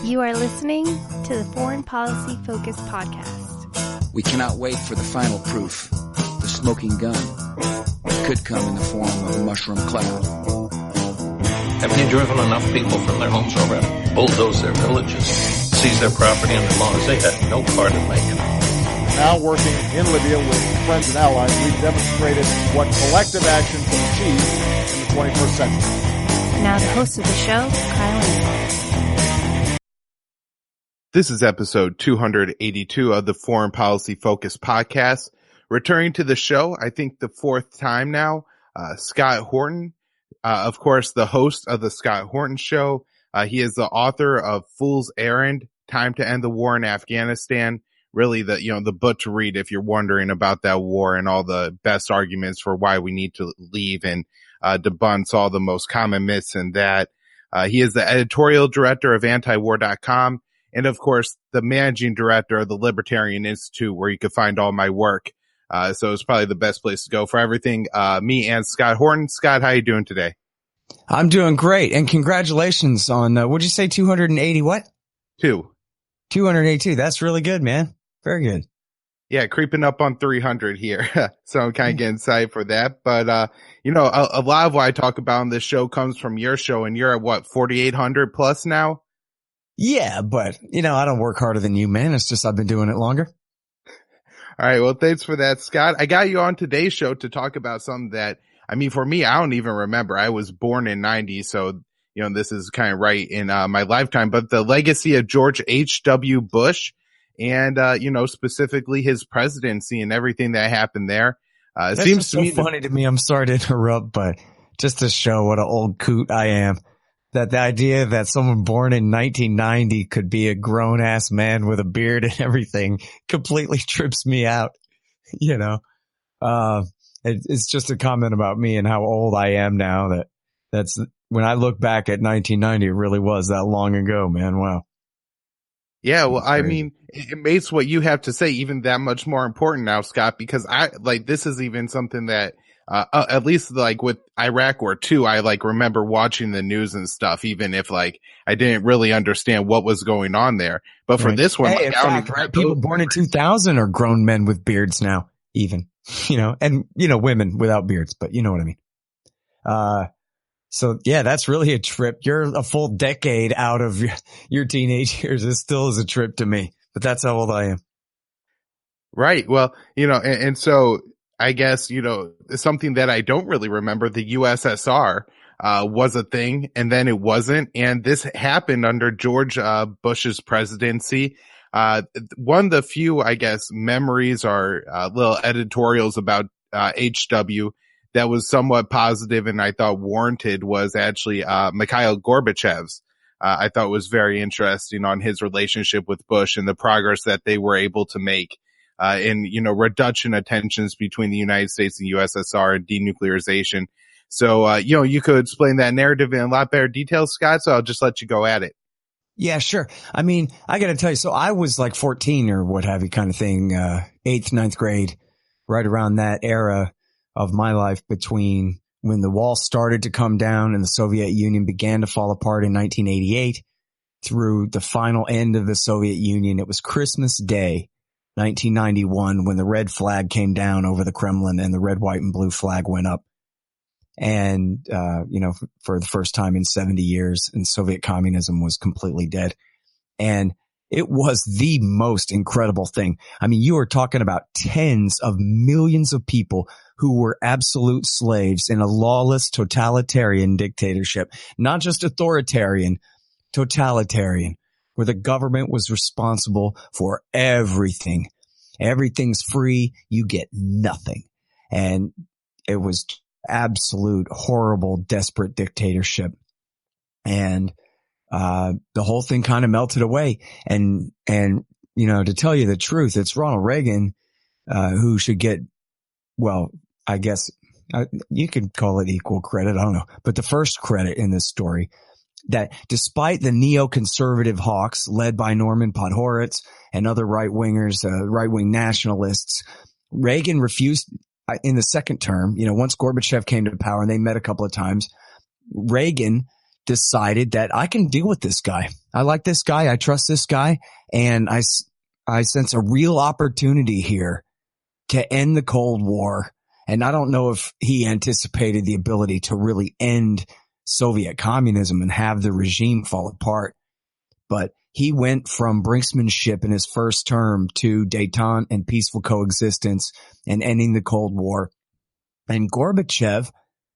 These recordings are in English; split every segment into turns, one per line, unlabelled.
You are listening to the Foreign Policy Focus podcast.
We cannot wait for the final proof. The smoking gun could come in the form of a mushroom cloud.
Haven't you driven enough people from their homes already? Bulldoze their villages, seize their property and their laws. They had no part in making it.
Now working in Libya with friends and allies, we've demonstrated what collective action can achieve in the 21st century.
Now the host of the show, Kyle Lando.
This is episode 282 of the Foreign Policy Focus podcast. Returning to the show, I think the fourth time now, Scott Horton, of course, the host of the Scott Horton Show. He is the author of Fool's Errand, Time to End the War in Afghanistan. Really the book to read if you're wondering about that war and all the best arguments for why we need to leave, and debunks all the most common myths and that. He is the editorial director of antiwar.com. And of course, the managing director of the Libertarian Institute, where you can find all my work. So it's probably the best place to go for everything. Me and Scott Horton. Scott, how you doing today?
I'm doing great. And congratulations on, what'd you say, 280 what? 282. That's really good, man. Very good.
Yeah, creeping up on 300 here. So I'm kind of getting excited for that. But, a lot of what I talk about on this show comes from your show, and you're at what, 4,800 plus now?
Yeah, but, I don't work harder than you, man. It's just I've been doing it longer.
All right. Well, thanks for that, Scott. I got you on today's show to talk about something that, for me, I don't even remember. I was born in 90, so, this is kind of right in my lifetime. But the legacy of George H.W. Bush and, specifically his presidency and everything that happened there. It
That's
seems
so funny to me. I'm sorry to interrupt, but just to show what an old coot I am. That the idea that someone born in 1990 could be a grown ass man with a beard and everything completely trips me out. It's just a comment about me and how old I am now. That's when I look back at 1990, it really was that long ago, man. Wow.
Yeah. Well, it makes what you have to say even that much more important now, Scott, because this is even something that, at least with Iraq War II, I remember watching the news and stuff, even if I didn't really understand what was going on there. But for this one,
in fact, right? People born in 2000 are grown men with beards now, even, and, women without beards, but you know what I mean? So yeah, that's really a trip. You're a full decade out of your teenage years. It still is a trip to me, but that's how old I am.
Right. Well, and so I guess, something that I don't really remember, the USSR was a thing, and then it wasn't. And this happened under George Bush's presidency. One of the few, I guess, memories or little editorials about HW that was somewhat positive and I thought warranted was actually Mikhail Gorbachev's. I thought was very interesting on his relationship with Bush and the progress that they were able to make. In, reduction of tensions between the United States and USSR and denuclearization. So, you could explain that narrative in a lot better detail, Scott, so I'll just let you go at it.
Yeah, sure. I got to tell you, so I was 14 or what have you kind of thing, 8th, 9th grade, right around that era of my life between when the wall started to come down and the Soviet Union began to fall apart in 1988 through the final end of the Soviet Union. It was Christmas Day, 1991, when the red flag came down over the Kremlin and the red, white, and blue flag went up. And, for the first time in 70 years, and Soviet communism was completely dead. And it was the most incredible thing. You are talking about tens of millions of people who were absolute slaves in a lawless totalitarian dictatorship, not just authoritarian, totalitarian, where the government was responsible for everything. Everything's free. You get nothing. And it was absolute horrible, desperate dictatorship. And, the whole thing kind of melted away. And, to tell you the truth, it's Ronald Reagan, who should get, well, I guess, you could call it equal credit. I don't know. But the first credit in this story, that despite the neoconservative hawks led by Norman Podhoretz and other right-wingers, right-wing nationalists, Reagan refused in the second term, once Gorbachev came to power and they met a couple of times, Reagan decided that I can deal with this guy. I like this guy. I trust this guy. And I sense a real opportunity here to end the Cold War. And I don't know if he anticipated the ability to really end Soviet communism and have the regime fall apart. But he went from brinksmanship in his first term to détente and peaceful coexistence and ending the Cold War. And Gorbachev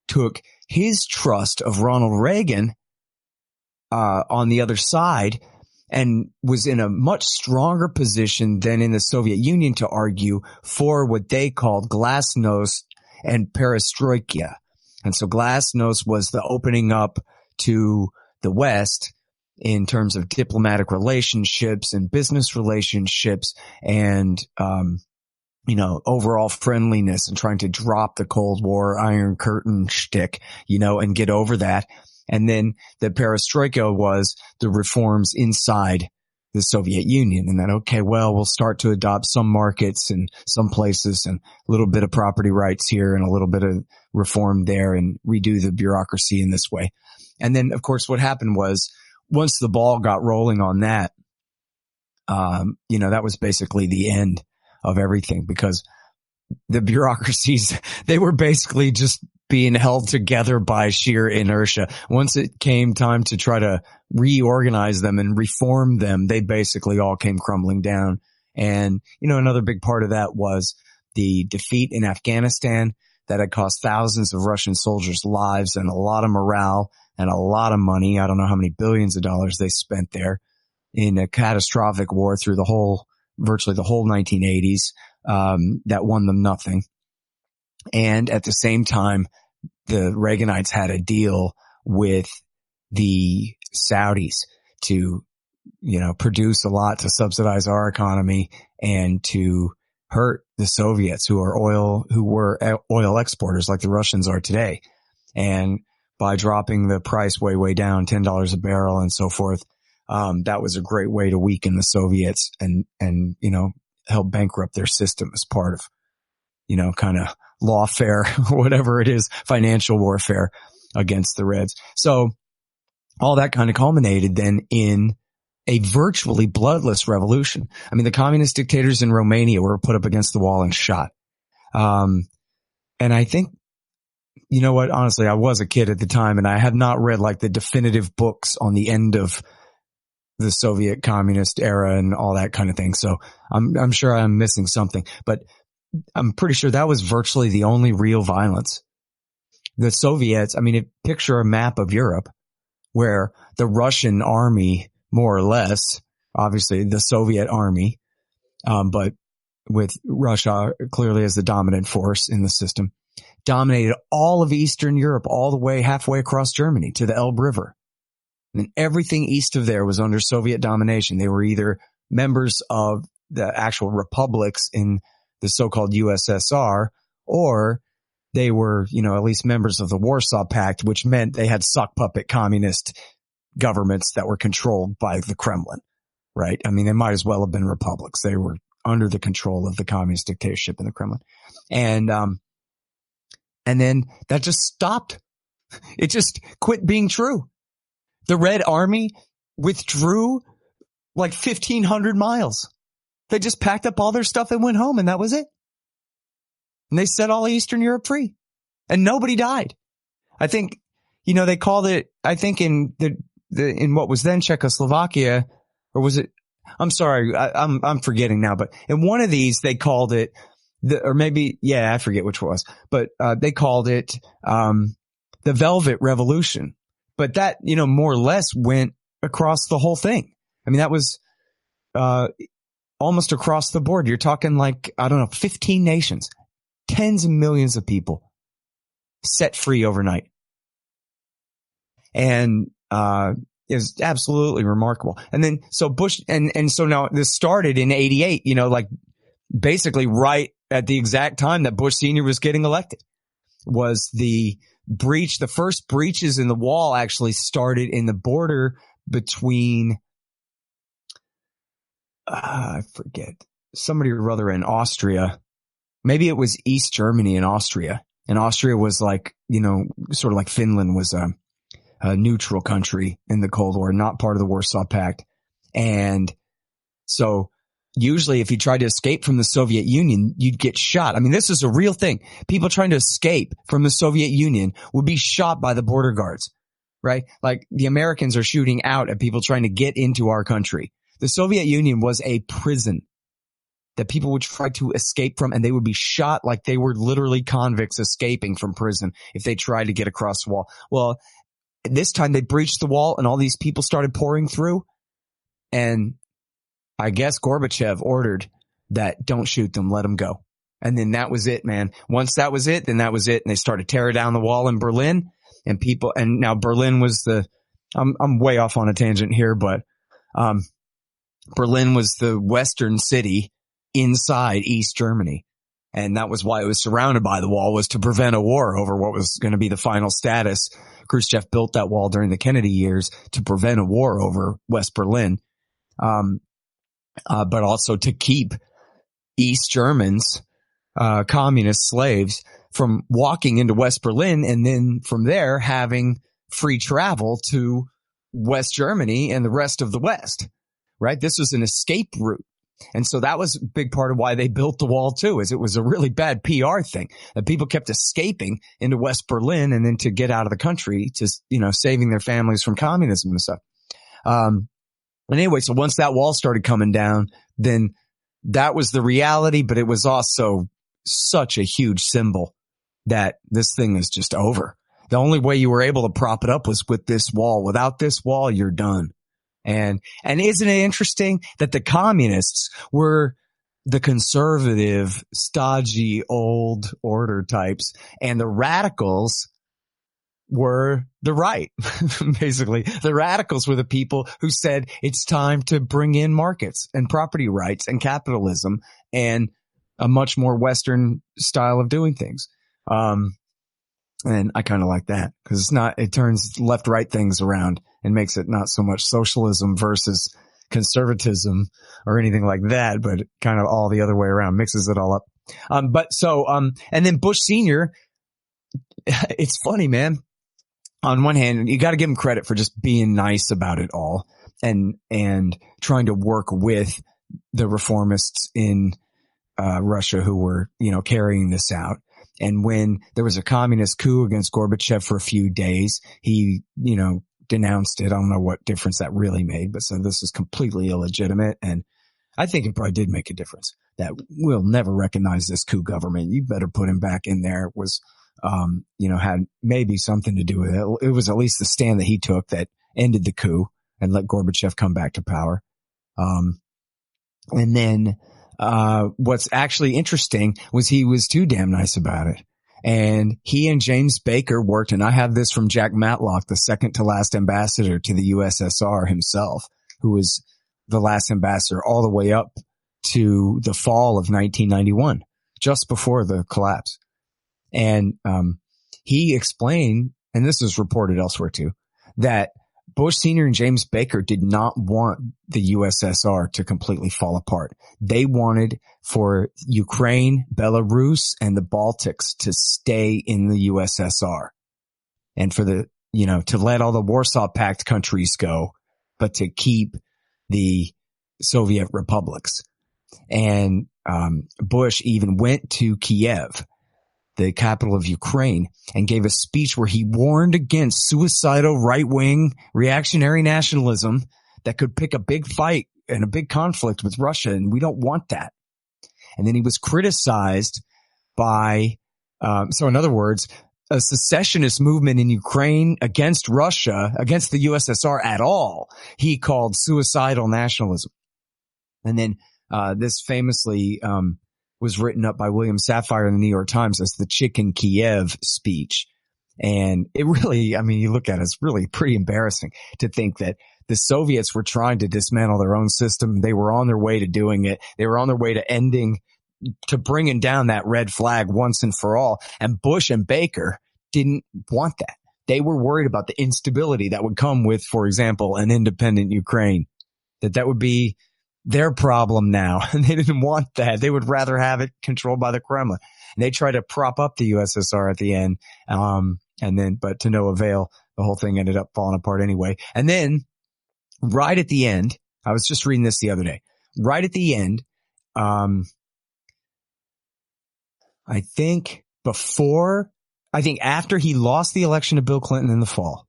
took his trust of Ronald Reagan on the other side and was in a much stronger position than in the Soviet Union to argue for what they called glasnost and perestroika. And so glasnost was the opening up to the West in terms of diplomatic relationships and business relationships and, overall friendliness and trying to drop the Cold War Iron Curtain shtick, and get over that. And then the perestroika was the reforms inside the Soviet Union. And then, okay, well, we'll start to adopt some markets and some places and a little bit of property rights here and a little bit of reform there and redo the bureaucracy in this way. And then, of course, what happened was once the ball got rolling on that, that was basically the end of everything because the bureaucracies, they were basically just being held together by sheer inertia. Once it came time to try to reorganize them and reform them, they basically all came crumbling down. And, another big part of that was the defeat in Afghanistan that had cost thousands of Russian soldiers' lives and a lot of morale and a lot of money. I don't know how many billions of dollars they spent there in a catastrophic war through virtually the whole 1980s, that won them nothing. And at the same time, the Reaganites had a deal with the Saudis to, produce a lot to subsidize our economy and to hurt the Soviets who were oil exporters like the Russians are today. And by dropping the price way, way down, $10 a barrel and so forth, that was a great way to weaken the Soviets and help bankrupt their system as part of, kind of lawfare, whatever it is, financial warfare against the Reds. So all that kind of culminated then in a virtually bloodless revolution. I mean, the communist dictators in Romania were put up against the wall and shot. And I think, you know what, honestly, I was a kid at the time and I have not read like the definitive books on the end of the Soviet communist era and all that kind of thing. So I'm sure I'm missing something, but I'm pretty sure that was virtually the only real violence. The Soviets, picture a map of Europe where the Russian army, more or less, obviously the Soviet army, but with Russia clearly as the dominant force in the system, dominated all of Eastern Europe, all the way halfway across Germany to the Elbe River. And everything east of there was under Soviet domination. They were either members of the actual republics in the so-called USSR, or they were, at least members of the Warsaw Pact, which meant they had sock puppet communist governments that were controlled by the Kremlin, right? They might as well have been republics. They were under the control of the communist dictatorship in the Kremlin. And then that just stopped. It just quit being true. The Red Army withdrew like 1,500 miles. They just packed up all their stuff and went home, and that was it. And they set all Eastern Europe free, and nobody died. I think, they called it, I think in in what was then Czechoslovakia, or was it, I'm sorry, I'm forgetting now, but in one of these they called it, I forget which was, but they called it the Velvet Revolution. But that, more or less went across the whole thing. That was almost across the board. You're talking 15 nations, tens of millions of people set free overnight. And it was absolutely remarkable. And then, so Bush, and so now this started in 88, basically right at the exact time that Bush Sr. was getting elected, was the breach. The first breaches in the wall actually started in the border between, I forget, somebody or other in Austria. Maybe it was East Germany and Austria. And Austria was sort of like Finland was, a neutral country in the Cold War, not part of the Warsaw Pact. And so usually if you tried to escape from the Soviet Union, you'd get shot. I mean, this is a real thing. People trying to escape from the Soviet Union would be shot by the border guards, right? Like the Americans are shooting out at people trying to get into our country. The Soviet Union was a prison that people would try to escape from, and they would be shot like they were literally convicts escaping from prison if they tried to get across the wall. Well, this time they breached the wall and all these people started pouring through. And I guess Gorbachev ordered that don't shoot them, let them go. And then that was it, man. Once that was it, then that was it. And they started tearing down the wall in Berlin, and now Berlin was I'm way off on a tangent here, but, Berlin was the western city inside East Germany. And that was why it was surrounded by the wall, was to prevent a war over what was going to be the final status. Khrushchev built that wall during the Kennedy years to prevent a war over West Berlin. But also to keep East Germans, communist slaves, from walking into West Berlin and then from there having free travel to West Germany and the rest of the West, right? This was an escape route. And so that was a big part of why they built the wall too, is it was a really bad PR thing that people kept escaping into West Berlin and then to get out of the country to, saving their families from communism and stuff. Anyway, so once that wall started coming down, then that was the reality, but it was also such a huge symbol that this thing is just over. The only way you were able to prop it up was with this wall. Without this wall, you're done. And isn't it interesting that the communists were the conservative, stodgy, old order types, and the radicals were the right? Basically, the radicals were the people who said it's time to bring in markets and property rights and capitalism and a much more Western style of doing things. And I kind of like that because it turns left-right things around and makes it not so much socialism versus conservatism or anything like that, but kind of all the other way around, mixes it all up. And then Bush Sr., it's funny, man. On one hand, you got to give him credit for just being nice about it all and trying to work with the reformists in Russia who were, carrying this out. And when there was a communist coup against Gorbachev for a few days, he, denounced it. I don't know what difference that really made, but said this is completely illegitimate. And I think it probably did make a difference that we'll never recognize this coup government. You better put him back in there. It was, had maybe something to do with it. It was at least the stand that he took that ended the coup and let Gorbachev come back to power. And then, what's actually interesting was he was too damn nice about it. And he and James Baker worked, and I have this from Jack Matlock, the second to last ambassador to the USSR himself, who was the last ambassador all the way up to the fall of 1991, just before the collapse. And he explained, and this is reported elsewhere too, that Bush Sr. and James Baker did not want the USSR to completely fall apart. They wanted for Ukraine, Belarus, and the Baltics to stay in the USSR and for to let all the Warsaw Pact countries go, but to keep the Soviet republics. And Bush even went to Kiev, the capital of Ukraine, and gave a speech where he warned against suicidal right-wing reactionary nationalism that could pick a big fight and a big conflict with Russia, and we don't want that. And then he was criticized by, so in other words, a secessionist movement in Ukraine against Russia, against the USSR at all, he called suicidal nationalism. And then this famously was written up by William Safire in the New York Times as the Chicken Kiev speech. And it really, you look at it, it's really pretty embarrassing to think that the Soviets were trying to dismantle their own system. They were on their way to doing it. They were on their way to bringing down that red flag once and for all. And Bush and Baker didn't want that. They were worried about the instability that would come with, for example, an independent Ukraine, that would be their problem now. And they didn't want that. They would rather have it controlled by the Kremlin. And they tried to prop up the USSR at the end. But to no avail. the whole thing ended up falling apart anyway. And then right at the end, I was just reading this the other day, right at the end, I think after he lost the election to Bill Clinton in the fall,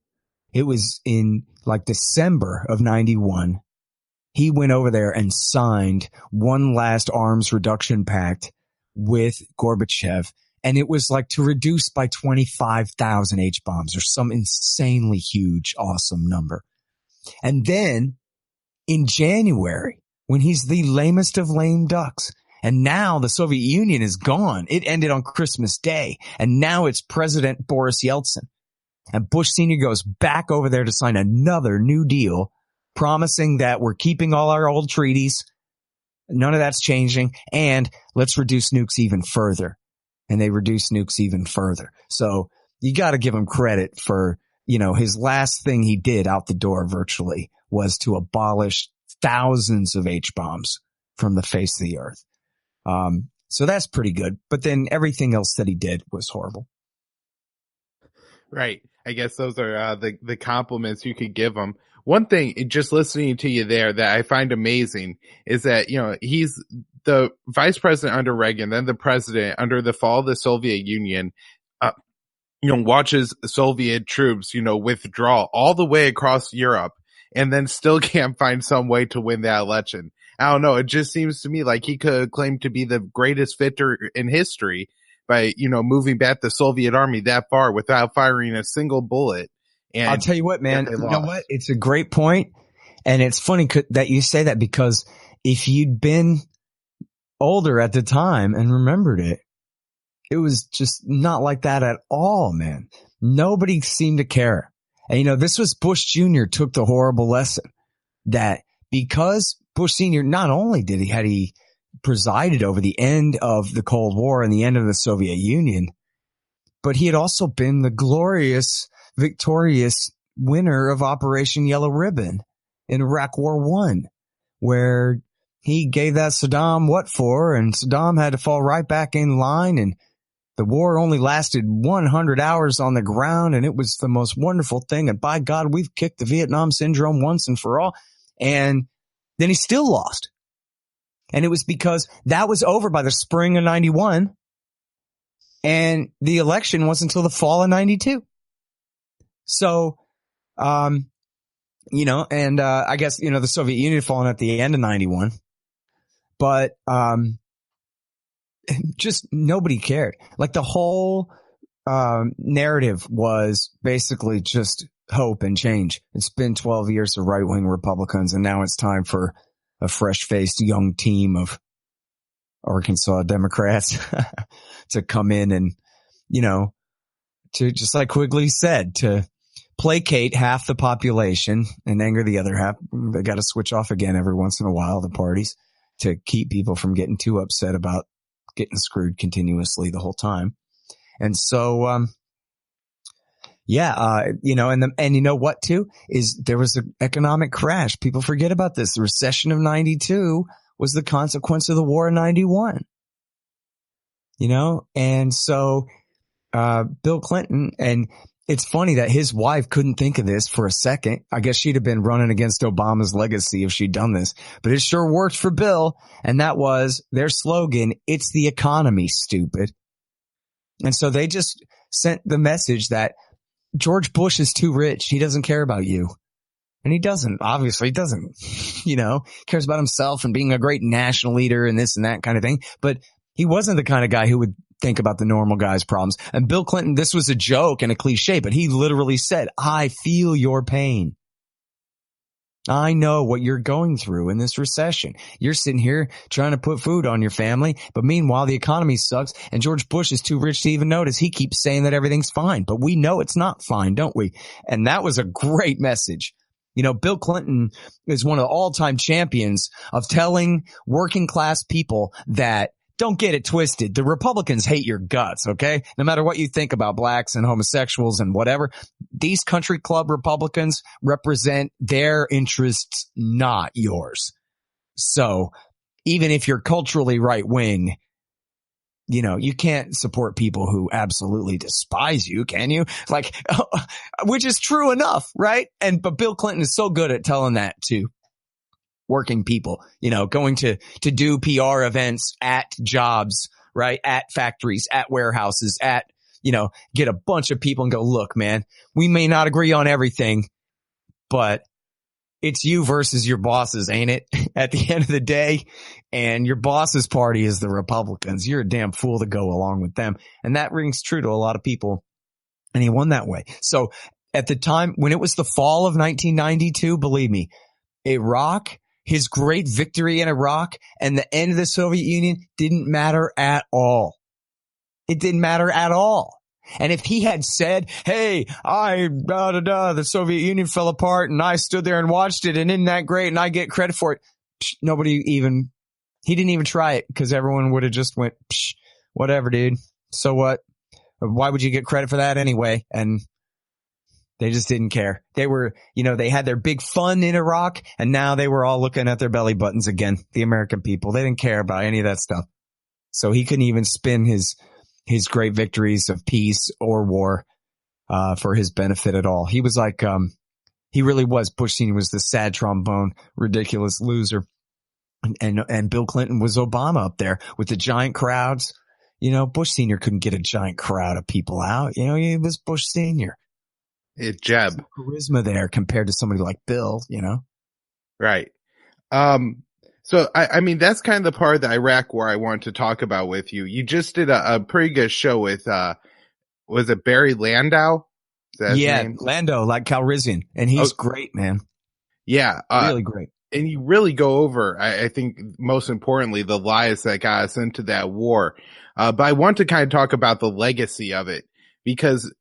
it was in like December of 91. He went over there and signed one last arms reduction pact with Gorbachev. And it was like to reduce by 25,000 H-bombs or some insanely huge, awesome number. And then in January, when he's the lamest of lame ducks, and now the Soviet Union is gone. It ended on Christmas Day. And now it's President Boris Yeltsin. And Bush Sr. goes back over there to sign another new deal, promising that we're keeping all our old treaties. None of that's changing. And let's reduce nukes even further. And they reduce nukes even further. So you got to give him credit for, his last thing he did out the door virtually was to abolish thousands of H-bombs from the face of the earth. So that's pretty good. But then everything else that he did was horrible.
Right. I guess those are the compliments you could give him. One thing, just listening to you there, that I find amazing is that, he's the vice president under Reagan, then the president under the fall of the Soviet Union, watches Soviet troops, withdraw all the way across Europe and then still can't find some way to win that election. I don't know. It just seems to me like he could claim to be the greatest victor in history by, moving back the Soviet army that far without firing a single bullet. And
I'll tell you what, man, you know what? It's a great point. And it's funny that you say that, because if you'd been older at the time and remembered it, it was just not like that at all, man. Nobody seemed to care. And, this was Bush Jr. took the horrible lesson that because Bush Sr., not only had he presided over the end of the Cold War and the end of the Soviet Union, but he had also been the glorious, victorious winner of Operation Yellow Ribbon in Iraq War I, where he gave that Saddam what for, and Saddam had to fall right back in line, and the war only lasted 100 hours on the ground, and it was the most wonderful thing. And by God, we've kicked the Vietnam syndrome once and for all. And then he still lost. And it was because that was over by the spring of 91. And the election wasn't until the fall of 92. So, I guess, the Soviet Union fallen at the end of 91. But, just nobody cared. Like the whole narrative was basically just hope and change. It's been 12 years of right-wing Republicans, and now it's time for a fresh-faced young team of Arkansas Democrats to come in and, to, just like Quigley said, to placate half the population and anger the other half. They got to switch off again every once in a while, the parties, to keep people from getting too upset about getting screwed continuously the whole time. And so, and you know what too, is there was an economic crash. People forget about this. The recession of 92 was the consequence of the war in 91, and so, Bill Clinton, and it's funny that his wife couldn't think of this for a second. I guess she'd have been running against Obama's legacy if she'd done this, but it sure worked for Bill. And that was their slogan. It's the economy, stupid. And so they just sent the message that George Bush is too rich. He doesn't care about you. And he doesn't, obviously he doesn't, cares about himself and being a great national leader and this and that kind of thing. But he wasn't the kind of guy who would think about the normal guy's problems. And Bill Clinton, this was a joke and a cliche, but he literally said, I feel your pain. I know what you're going through in this recession. You're sitting here trying to put food on your family, but meanwhile, the economy sucks and George Bush is too rich to even notice. He keeps saying that everything's fine, but we know it's not fine, don't we? And that was a great message. Bill Clinton is one of the all-time champions of telling working class people that don't get it twisted. The Republicans hate your guts, okay? No matter what you think about blacks and homosexuals and whatever, these country club Republicans represent their interests, not yours. So even if you're culturally right wing, you can't support people who absolutely despise you, can you? Like, which is true enough, right? But Bill Clinton is so good at telling that to working people, going to do PR events at jobs, right? At factories, at warehouses, get a bunch of people and go, look, man, we may not agree on everything, but it's you versus your bosses, ain't it? At the end of the day, and your boss's party is the Republicans. You're a damn fool to go along with them. And that rings true to a lot of people. And he won that way. So at the time when it was the fall of 1992, believe me, Iraq, his great victory in Iraq and the end of the Soviet Union didn't matter at all. It didn't matter at all. And if he had said, hey, the Soviet Union fell apart and I stood there and watched it and isn't that great and I get credit for it, he didn't even try it because everyone would have just went, whatever, dude. So what? Why would you get credit for that anyway? And they just didn't care. They were, they had their big fun in Iraq and now they were all looking at their belly buttons again. The American people, they didn't care about any of that stuff. So he couldn't even spin his great victories of peace or war, for his benefit at all. He was like, he really was. Bush Sr. was the sad trombone, ridiculous loser. And Bill Clinton was Obama up there with the giant crowds. Bush Sr. couldn't get a giant crowd of people out. He was Bush Sr.
Jeb.
Some charisma there compared to somebody like Bill,
Right. So, I mean, that's kind of the part of the Iraq war I want to talk about with you. You just did a pretty good show with, was it Barry Lando? Is that his name?
Lando, like Calrissian. And he's great, man.
Yeah.
Really great.
And you really go over, I think, most importantly, the lies that got us into that war. But I want to kind of talk about the legacy of it because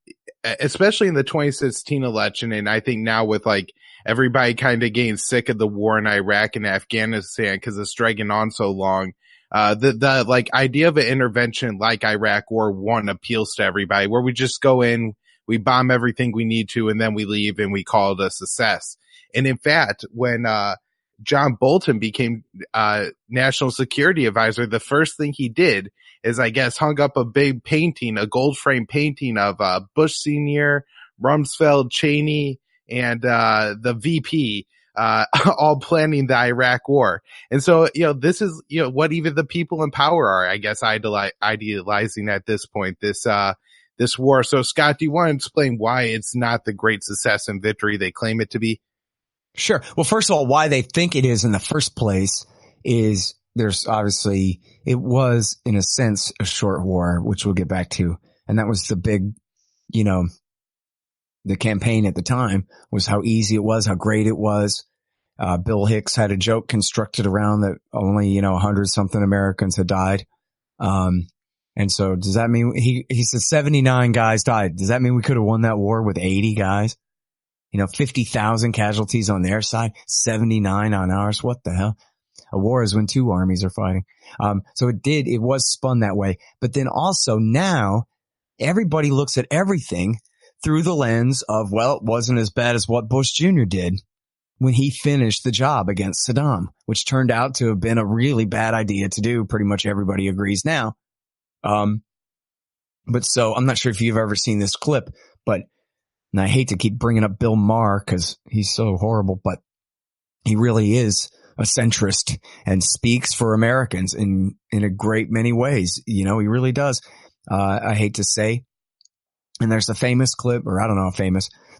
especially in the 2016 election, and I think now with like everybody kind of getting sick of the war in Iraq and Afghanistan because it's dragging on so long. The like idea of an intervention like Iraq War I appeals to everybody, where we just go in, we bomb everything we need to, and then we leave and we call it a success. And in fact, when John Bolton became national security advisor, the first thing he did is, I guess, hung up a big painting, a gold frame painting of Bush Sr., Rumsfeld, Cheney, and the VP, all planning the Iraq war. And so, this is, what even the people in power are, I guess, idealizing at this point, this war. So, Scott, do you want to explain why it's not the great success and victory they claim it to be?
Sure. Well, first of all, why they think it is in the first place is there's obviously, it was in a sense a short war, which we'll get back to. And that was the big, the campaign at the time was how easy it was, how great it was. Bill Hicks had a joke constructed around that only, 100 something Americans had died. And so does that mean he said 79 guys died? Does that mean we could have won that war with 80 guys? 50,000 casualties on their side, 79 on ours. What the hell? A war is when two armies are fighting. So it was spun that way. But then also now everybody looks at everything through the lens of, well, it wasn't as bad as what Bush Jr. did when he finished the job against Saddam, which turned out to have been a really bad idea to do. Pretty much everybody agrees now. But so I'm not sure if you've ever seen this clip, and I hate to keep bringing up Bill Maher because he's so horrible, but he really is a centrist and speaks for Americans in a great many ways. He really does. I hate to say. And there's a famous clip, or I don't know,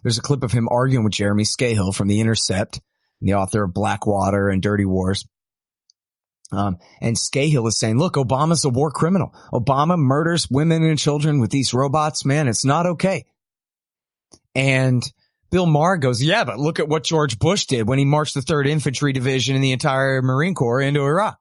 there's a clip of him arguing with Jeremy Scahill from The Intercept, the author of Blackwater and Dirty Wars. And Scahill is saying, look, Obama's a war criminal. Obama murders women and children with these robots. Man, it's not okay. And Bill Maher goes, yeah, but look at what George Bush did when he marched the 3rd Infantry Division and the entire Marine Corps into Iraq.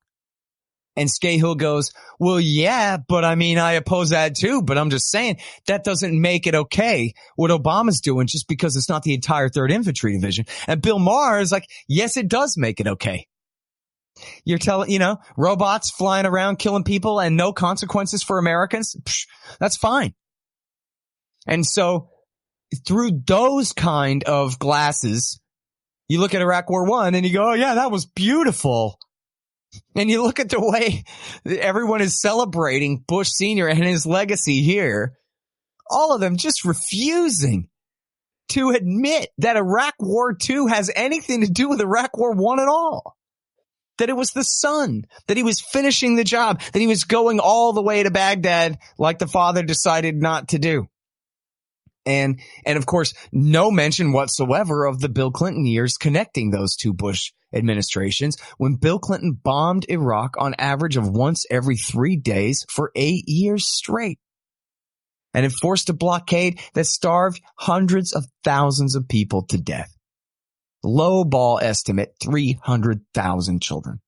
And Scahill goes, well, yeah, but I mean, I oppose that too, but I'm just saying that doesn't make it okay what Obama's doing just because it's not the entire 3rd Infantry Division. And Bill Maher is like, yes, it does make it okay. You're telling, robots flying around killing people and no consequences for Americans? Psh, that's fine. And so through those kind of glasses, you look at Iraq War I and you go, oh yeah, that was beautiful. And you look at the way that everyone is celebrating Bush Sr. and his legacy here, all of them just refusing to admit that Iraq War II has anything to do with Iraq War I at all. That it was the son, that he was finishing the job, that he was going all the way to Baghdad like the father decided not to do. And of course, no mention whatsoever of the Bill Clinton years connecting those two Bush administrations, when Bill Clinton bombed Iraq on average of once every 3 days for 8 years straight, and enforced a blockade that starved hundreds of thousands of people to death. Low ball estimate, 300,000 children.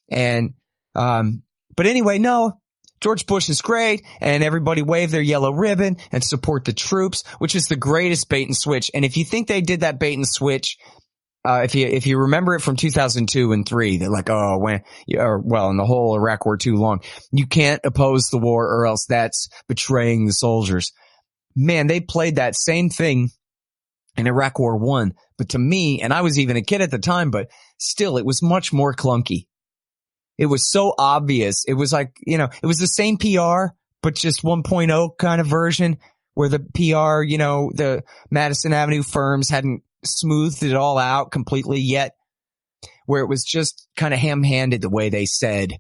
And, but anyway, no, George Bush is great, and everybody wave their yellow ribbon and support the troops, which is the greatest bait and switch. And if you think they did that bait and switch, if you remember it from 2002 and 3, they're like, oh, in the whole Iraq War too long, you can't oppose the war or else that's betraying the soldiers. Man, they played that same thing in Iraq War I, but to me, and I was even a kid at the time, but still, it was much more clunky. It was so obvious. It was like, it was the same PR, but just 1.0 kind of version where the PR, the Madison Avenue firms hadn't smoothed it all out completely yet, where it was just kind of ham-handed the way they said,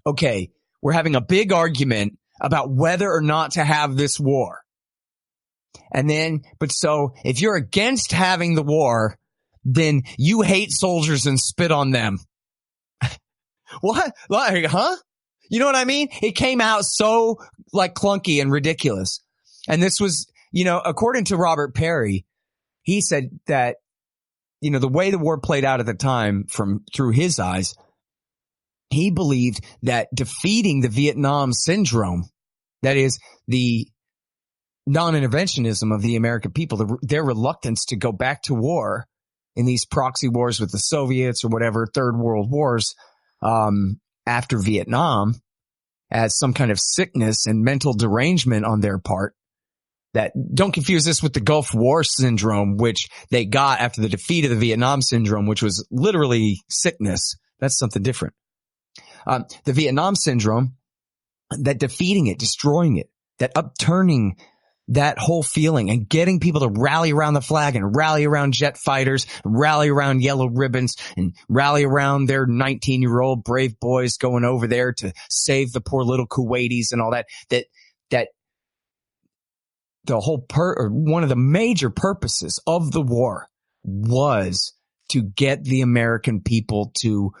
okay, we're having a big argument about whether or not to have this war. And then, but so if you're against having the war, then you hate soldiers and spit on them. What? Like, huh? You know what I mean? It came out so like clunky and ridiculous. And this was, according to Robert Perry, he said that, the way the war played out at the time through his eyes, he believed that defeating the Vietnam syndrome, that is the non-interventionism of the American people, their reluctance to go back to war in these proxy wars with the Soviets or whatever, third world wars, after Vietnam, as some kind of sickness and mental derangement on their part. That don't confuse this with the Gulf War syndrome, which they got after the defeat of the Vietnam syndrome, which was literally sickness. That's something different. The Vietnam syndrome, that defeating it, destroying it, that upturning that whole feeling and getting people to rally around the flag and rally around jet fighters, rally around yellow ribbons and rally around their 19-year-old brave boys going over there to save the poor little Kuwaitis and all that the whole one of the major purposes of the war was to get the American people to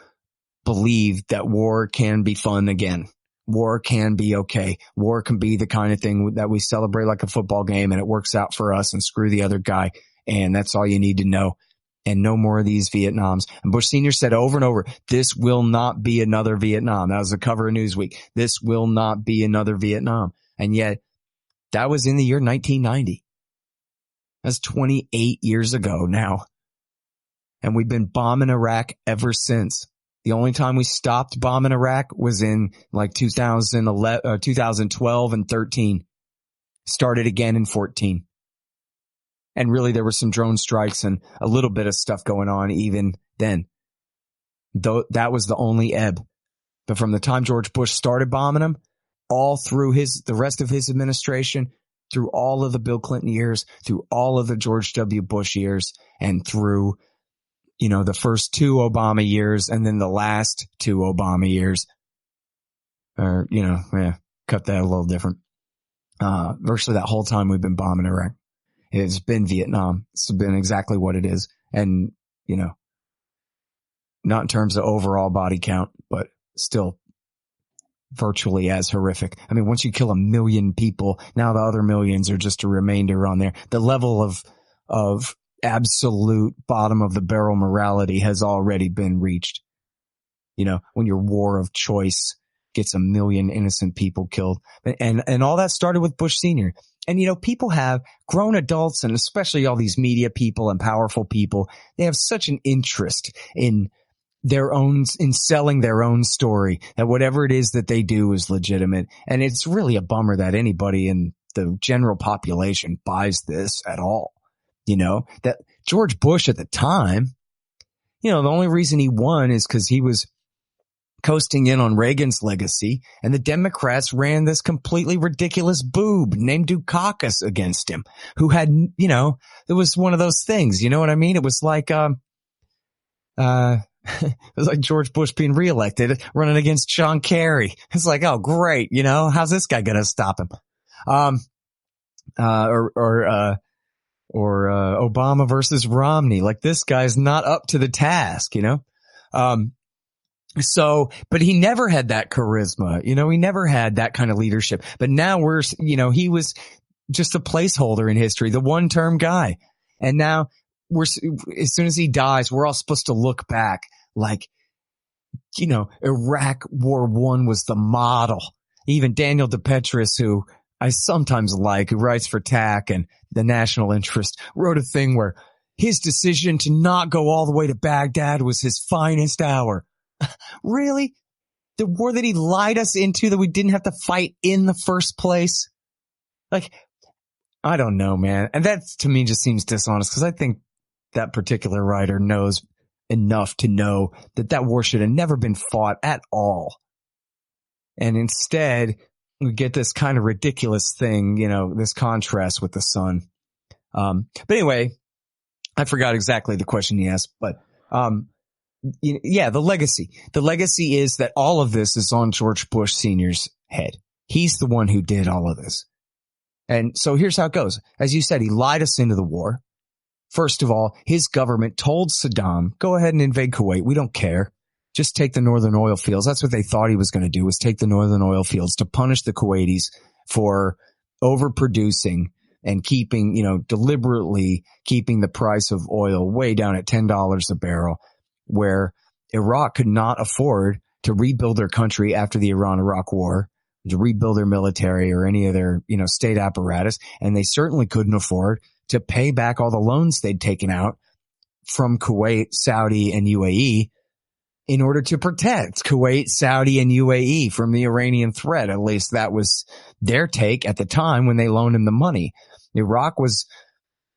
believe that war can be fun again. War can be okay. War can be the kind of thing that we celebrate like a football game and it works out for us and screw the other guy. And that's all you need to know. And no more of these Vietnams. And Bush Sr. said over and over, this will not be another Vietnam. That was the cover of Newsweek. This will not be another Vietnam. And yet that was in the year 1990. That's 28 years ago now. And we've been bombing Iraq ever since. The only time we stopped bombing Iraq was in like 2012 and 13. Started again in 14. And really there were some drone strikes and a little bit of stuff going on even then. Though that was the only ebb. But from the time George Bush started bombing them, all through the rest of his administration, through all of the Bill Clinton years, through all of the George W. Bush years, and through the first 2 Obama years and then the last 2 Obama years, or, cut that a little different. Virtually that whole time we've been bombing Iraq. It's been Vietnam. It's been exactly what it is. And, not in terms of overall body count, but still virtually as horrific. I mean, once you kill 1 million people, now the other millions are just a remainder on there. The level of absolute bottom of the barrel morality has already been reached. When your war of choice gets 1 million innocent people killed. And all that started with Bush Sr. And, people have grown adults, and especially all these media people and powerful people, they have such an interest in selling their own story, that whatever it is that they do is legitimate. And it's really a bummer that anybody in the general population buys this at all. That George Bush at the time, the only reason he won is because he was coasting in on Reagan's legacy, and the Democrats ran this completely ridiculous boob named Dukakis against him, who had, it was one of those things, you know what I mean? It was like, it was like George Bush being reelected, running against John Kerry. It's like, oh, great, how's this guy gonna stop him? Or Obama versus Romney. Like, this guy's not up to the task, So, but he never had that charisma, he never had that kind of leadership. But now he was just a placeholder in history, the one-term guy. And now as soon as he dies, we're all supposed to look back like, Iraq War I was the model. Even Daniel DePetris, who I sometimes who writes for TAC and the National Interest, wrote a thing where his decision to not go all the way to Baghdad was his finest hour. Really? The war that he lied us into, that we didn't have to fight in the first place? Like, I don't know, man. And that, to me, just seems dishonest, because I think that particular writer knows enough to know that war should have never been fought at all. And instead, we get this kind of ridiculous thing, this contrast with the sun. But anyway, I forgot exactly the question he asked, but the legacy. The legacy is that all of this is on George Bush Sr.'s head. He's the one who did all of this. And so here's how it goes. As you said, he lied us into the war. First of all, his government told Saddam, go ahead and invade Kuwait. We don't care. Just take the northern oil fields. That's what they thought he was going to do, was take the northern oil fields to punish the Kuwaitis for overproducing and keeping, deliberately keeping the price of oil way down at $10 a barrel, where Iraq could not afford to rebuild their country after the Iran-Iraq war, to rebuild their military or any of their, state apparatus. And they certainly couldn't afford to pay back all the loans they'd taken out from Kuwait, Saudi, and UAE in order to protect Kuwait, Saudi, and UAE from the Iranian threat. At least that was their take at the time when they loaned him the money. Iraq was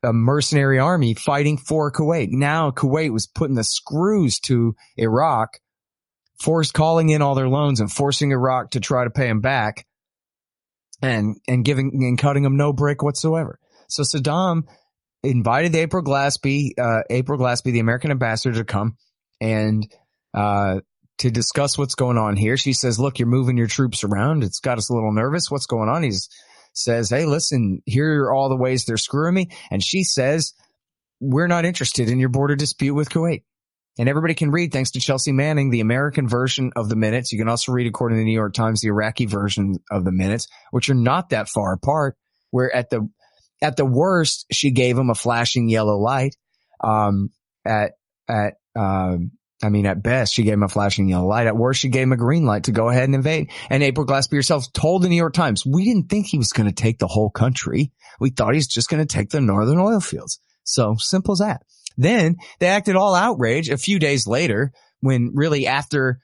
a mercenary army fighting for Kuwait. Now Kuwait was putting the screws to Iraq, calling in all their loans and forcing Iraq to try to pay them back, and cutting them no break whatsoever. So Saddam invited April Glaspie, the American ambassador, to come and to discuss what's going on here. She says, look, you're moving your troops around. It's got us a little nervous. What's going on? He says, hey, listen, here are all the ways they're screwing me. And she says, we're not interested in your border dispute with Kuwait. And everybody can read, thanks to Chelsea Manning, the American version of the minutes. You can also read, according to the New York Times, the Iraqi version of the minutes, which are not that far apart, where at the worst, she gave him a flashing yellow light. At best, she gave him a flashing yellow light. At worst, she gave him a green light to go ahead and invade. And April Glaspie herself told the New York Times, we didn't think he was going to take the whole country. We thought he's just going to take the northern oil fields. So simple as that. Then they acted all outrage a few days later, when really after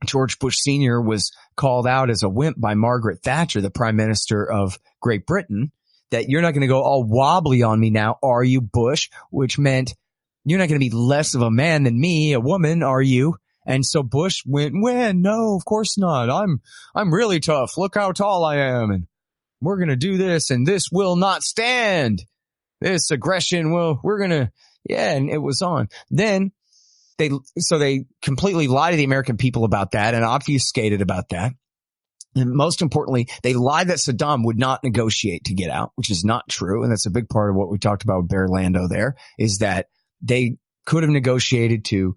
George Bush Sr. was called out as a wimp by Margaret Thatcher, the Prime Minister of Great Britain, that you're not going to go all wobbly on me now, are you, Bush? Which meant you're not going to be less of a man than me, a woman, are you? And so Bush went, no, of course not. I'm really tough. Look how tall I am. And we're going to do this, and this will not stand. This aggression and it was on. Then they completely lied to the American people about that and obfuscated about that. And most importantly, they lied that Saddam would not negotiate to get out, which is not true. And that's a big part of what we talked about with Bear Lando there, is that they could have negotiated to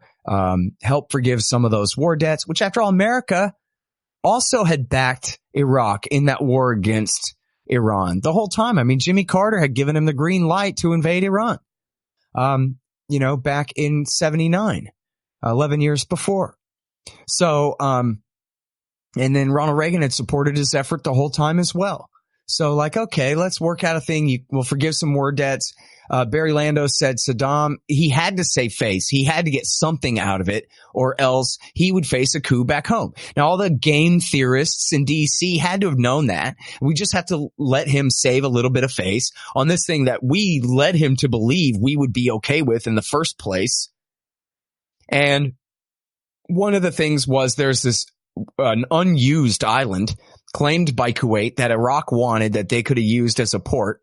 help forgive some of those war debts, which after all, America also had backed Iraq in that war against Iran the whole time. I mean, Jimmy Carter had given him the green light to invade Iran, back in 79, 11 years before. So, and then Ronald Reagan had supported his effort the whole time as well. So okay, let's work out a thing. We'll forgive some war debts. Barry Lando said Saddam, he had to save face. He had to get something out of it, or else he would face a coup back home. Now, all the game theorists in D.C. had to have known that. We just have to let him save a little bit of face on this thing that we led him to believe we would be okay with in the first place. And one of the things was there's this an unused island claimed by Kuwait that Iraq wanted that they could have used as a port.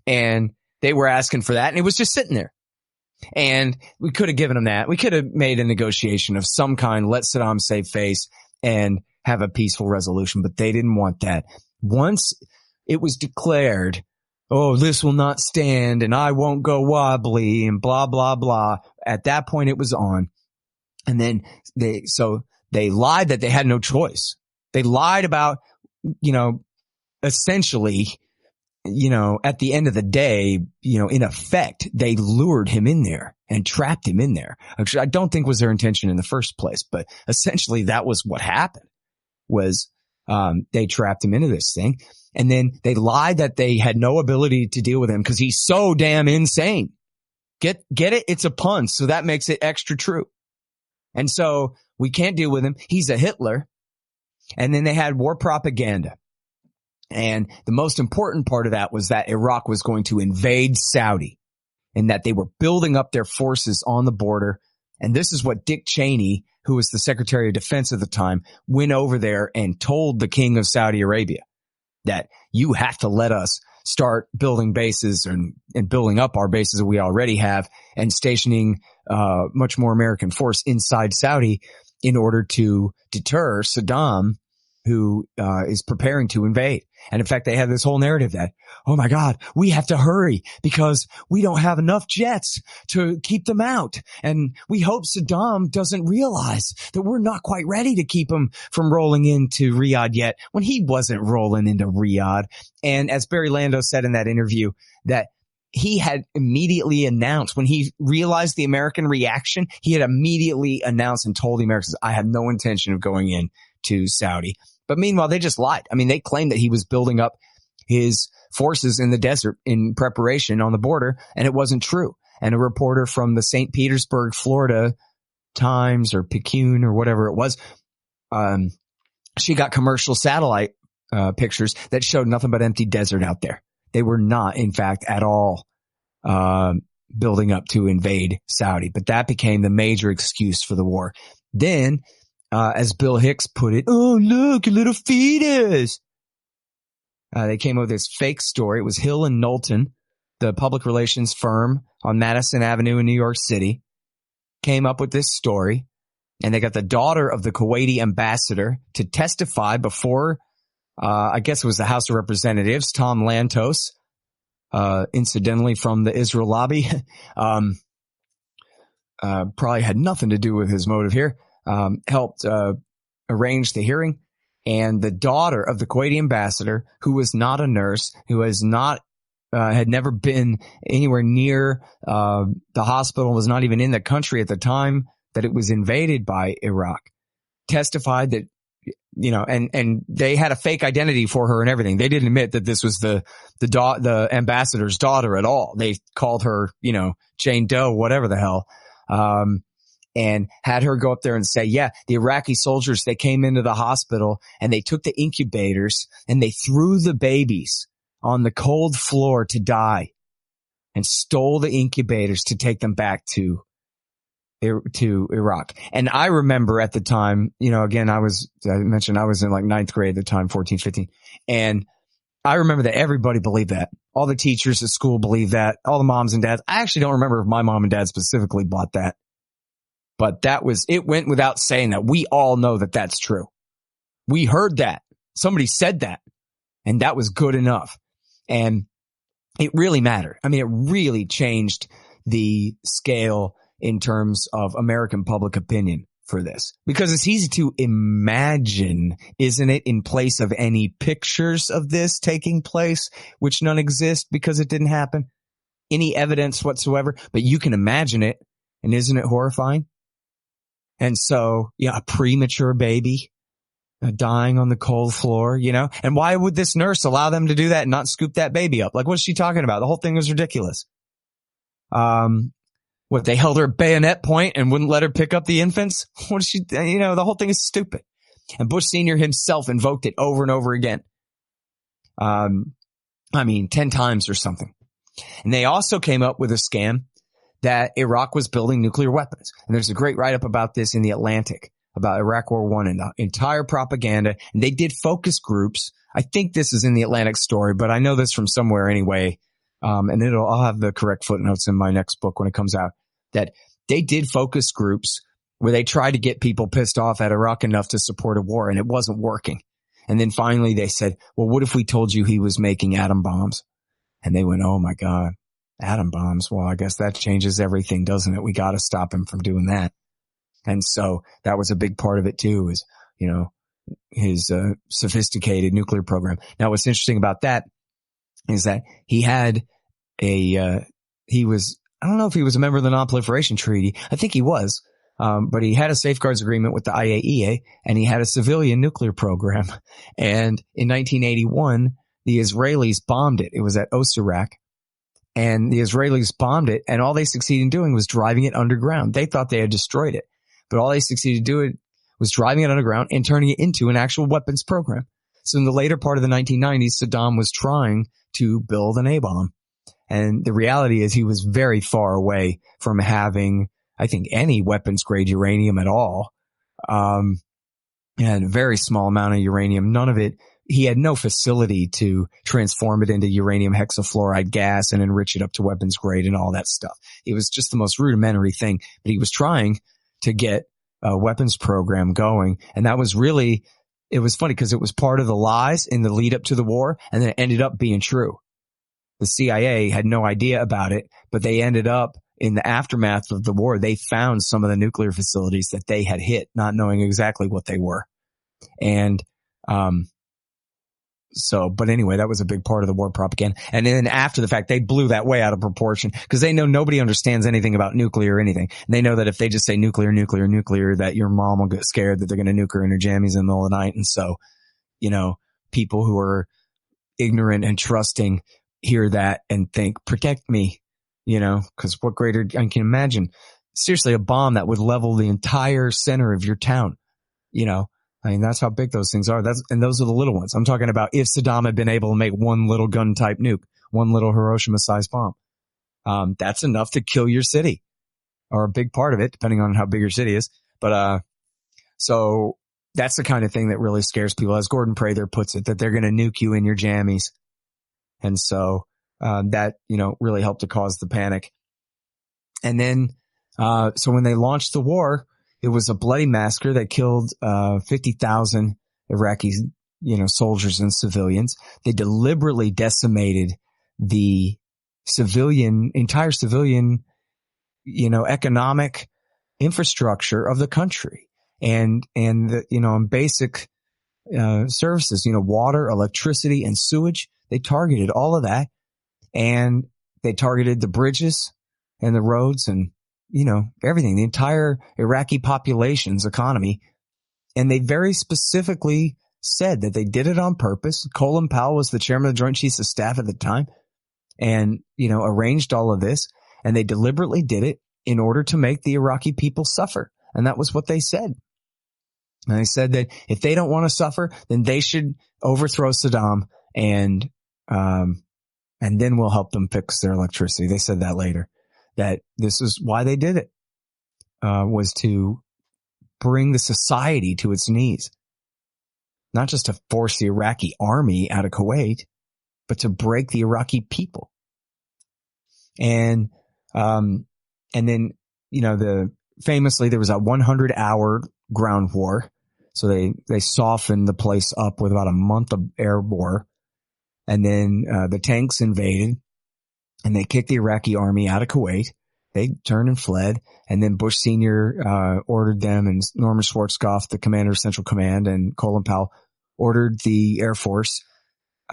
And they were asking for that. And it was just sitting there. And we could have given them that. We could have made a negotiation of some kind, let Saddam save face and have a peaceful resolution. But they didn't want that. Once it was declared, oh, this will not stand and I won't go wobbly and blah, blah, blah. At that point, it was on. And then they lied that they had no choice. They lied about, essentially, at the end of the day, in effect, they lured him in there and trapped him in there. Which I don't think was their intention in the first place, but essentially that was what happened was, they trapped him into this thing. And then they lied that they had no ability to deal with him because he's so damn insane. Get it? It's a pun. So that makes it extra true. And so we can't deal with him. He's a Hitler. And then they had war propaganda. And the most important part of that was that Iraq was going to invade Saudi and that they were building up their forces on the border. And this is what Dick Cheney, who was the Secretary of Defense at the time, went over there and told the King of Saudi Arabia that you have to let us start building bases and building up our bases that we already have and stationing much more American force inside Saudi in order to deter Saddam, who is preparing to invade. And in fact, they have this whole narrative that, oh my God, we have to hurry because we don't have enough jets to keep them out. And we hope Saddam doesn't realize that we're not quite ready to keep him from rolling into Riyadh yet, when he wasn't rolling into Riyadh. And as Barry Lando said in that interview, that he had immediately announced when he realized the American reaction, he had immediately announced and told the Americans, I have no intention of going in to Saudi. But meanwhile, they just lied. I mean, they claimed that he was building up his forces in the desert in preparation on the border, and it wasn't true. And a reporter from the St. Petersburg, Florida Times or Picayune or whatever it was, she got commercial satellite pictures that showed nothing but empty desert out there. They were not, in fact, at all building up to invade Saudi. But that became the major excuse for the war. Then, as Bill Hicks put it, oh, look, a little fetus. They came up with this fake story. It was Hill and Knowlton, the public relations firm on Madison Avenue in New York City, came up with this story. And they got the daughter of the Kuwaiti ambassador to testify before, I guess it was the House of Representatives, Tom Lantos, incidentally from the Israel lobby. Probably had nothing to do with his motive here. Helped arrange the hearing, and the daughter of the Kuwaiti ambassador, who was not a nurse, who has not had never been anywhere near the hospital, was not even in the country at the time that it was invaded by Iraq, testified that, and they had a fake identity for her and everything. They didn't admit that this was the ambassador's daughter at all. They called her, Jane Doe, whatever the hell. And had her go up there and say, yeah, the Iraqi soldiers, they came into the hospital and they took the incubators and they threw the babies on the cold floor to die and stole the incubators to take them back to Iraq. And I remember at the time, again, I mentioned I was in like 9th grade at the time, 14, 15. And I remember that everybody believed that. All the teachers at school believed that. All the moms and dads. I actually don't remember if my mom and dad specifically bought that. But it went without saying that we all know that that's true. We heard that. Somebody said that. And that was good enough. And it really mattered. I mean, it really changed the scale in terms of American public opinion for this. Because it's easy to imagine, isn't it, in place of any pictures of this taking place, which none exist because it didn't happen, any evidence whatsoever. But you can imagine it. And isn't it horrifying? And so, a premature baby dying on the cold floor, and why would this nurse allow them to do that and not scoop that baby up? Like, what's she talking about? The whole thing was ridiculous. They held her at bayonet point and wouldn't let her pick up the infants? What is she, the whole thing is stupid. And Bush Sr. himself invoked it over and over again. 10 times or something. And they also came up with a scam that Iraq was building nuclear weapons. And there's a great write-up about this in The Atlantic, about Iraq War I and the entire propaganda. And they did focus groups. I think this is in the Atlantic story, but I know this from somewhere anyway. And I'll have the correct footnotes in my next book when it comes out, that they did focus groups where they tried to get people pissed off at Iraq enough to support a war, and it wasn't working. And then finally they said, well, what if we told you he was making atom bombs? And they went, oh my God, atom bombs. Well, I guess that changes everything, doesn't it? We got to stop him from doing that. And so that was a big part of it too, is, you know, his sophisticated nuclear program. Now, what's interesting about that is that he had I don't know if he was a member of the Non-Proliferation Treaty. I think he was. But he had a safeguards agreement with the IAEA, and he had a civilian nuclear program. And in 1981, the Israelis bombed it. It was at Osirak. And the Israelis bombed it, and all they succeeded in doing was driving it underground. They thought they had destroyed it, but all they succeeded in doing was driving it underground and turning it into an actual weapons program. So in the later part of the 1990s, Saddam was trying to build an A-bomb. And the reality is he was very far away from having, I think, any weapons grade uranium at all. And a very small amount of uranium. None of it. He had no facility to transform it into uranium hexafluoride gas and enrich it up to weapons grade and all that stuff. It was just the most rudimentary thing, but he was trying to get a weapons program going. And that was really, it was funny because it was part of the lies in the lead up to the war, and then it ended up being true. The CIA had no idea about it, but they ended up in the aftermath of the war, they found some of the nuclear facilities that they had hit, not knowing exactly what they were. And, but anyway, that was a big part of the war propaganda. And then after the fact, they blew that way out of proportion because they know nobody understands anything about nuclear or anything. And they know that if they just say nuclear, nuclear, nuclear, that your mom will get scared that they're going to nuke her in her jammies in the middle of the night. And so, you know, people who are ignorant and trusting hear that and think, protect me, you know, because what greater, I can imagine, seriously, a bomb that would level the entire center of your town, you know. I mean, that's how big those things are. And those are the little ones. I'm talking about if Saddam had been able to make one little gun type nuke, one little Hiroshima sized bomb, that's enough to kill your city, or a big part of it, depending on how big your city is. But, so that's the kind of thing that really scares people. As Gordon Prather puts it, that they're going to nuke you in your jammies. And so, that, you know, really helped to cause the panic. And then, so when they launched the war, it was a bloody massacre that killed 50,000 Iraqi, you know, soldiers and civilians. They deliberately decimated the entire civilian, you know, economic infrastructure of the country, and the, you know, and basic services, you know, water, electricity, and sewage. They targeted all of that, and they targeted the bridges and the roads and, you know, everything, the entire Iraqi population's economy. And they very specifically said that they did it on purpose. Colin Powell was the chairman of the Joint Chiefs of Staff at the time and, you know, arranged all of this. And they deliberately did it in order to make the Iraqi people suffer. And that was what they said. And they said that if they don't want to suffer, then they should overthrow Saddam and then we'll help them fix their electricity. They said that later. That this is why they did it, was to bring the society to its knees. Not just to force the Iraqi army out of Kuwait, but to break the Iraqi people. And then, you know, famously there was a 100-hour ground war. So they softened the place up with about a month of air war. And then, the tanks invaded. And they kicked the Iraqi army out of Kuwait. They turned and fled. And then Bush Sr. Ordered them, and Norman Schwarzkopf, the commander of Central Command, and Colin Powell ordered the Air Force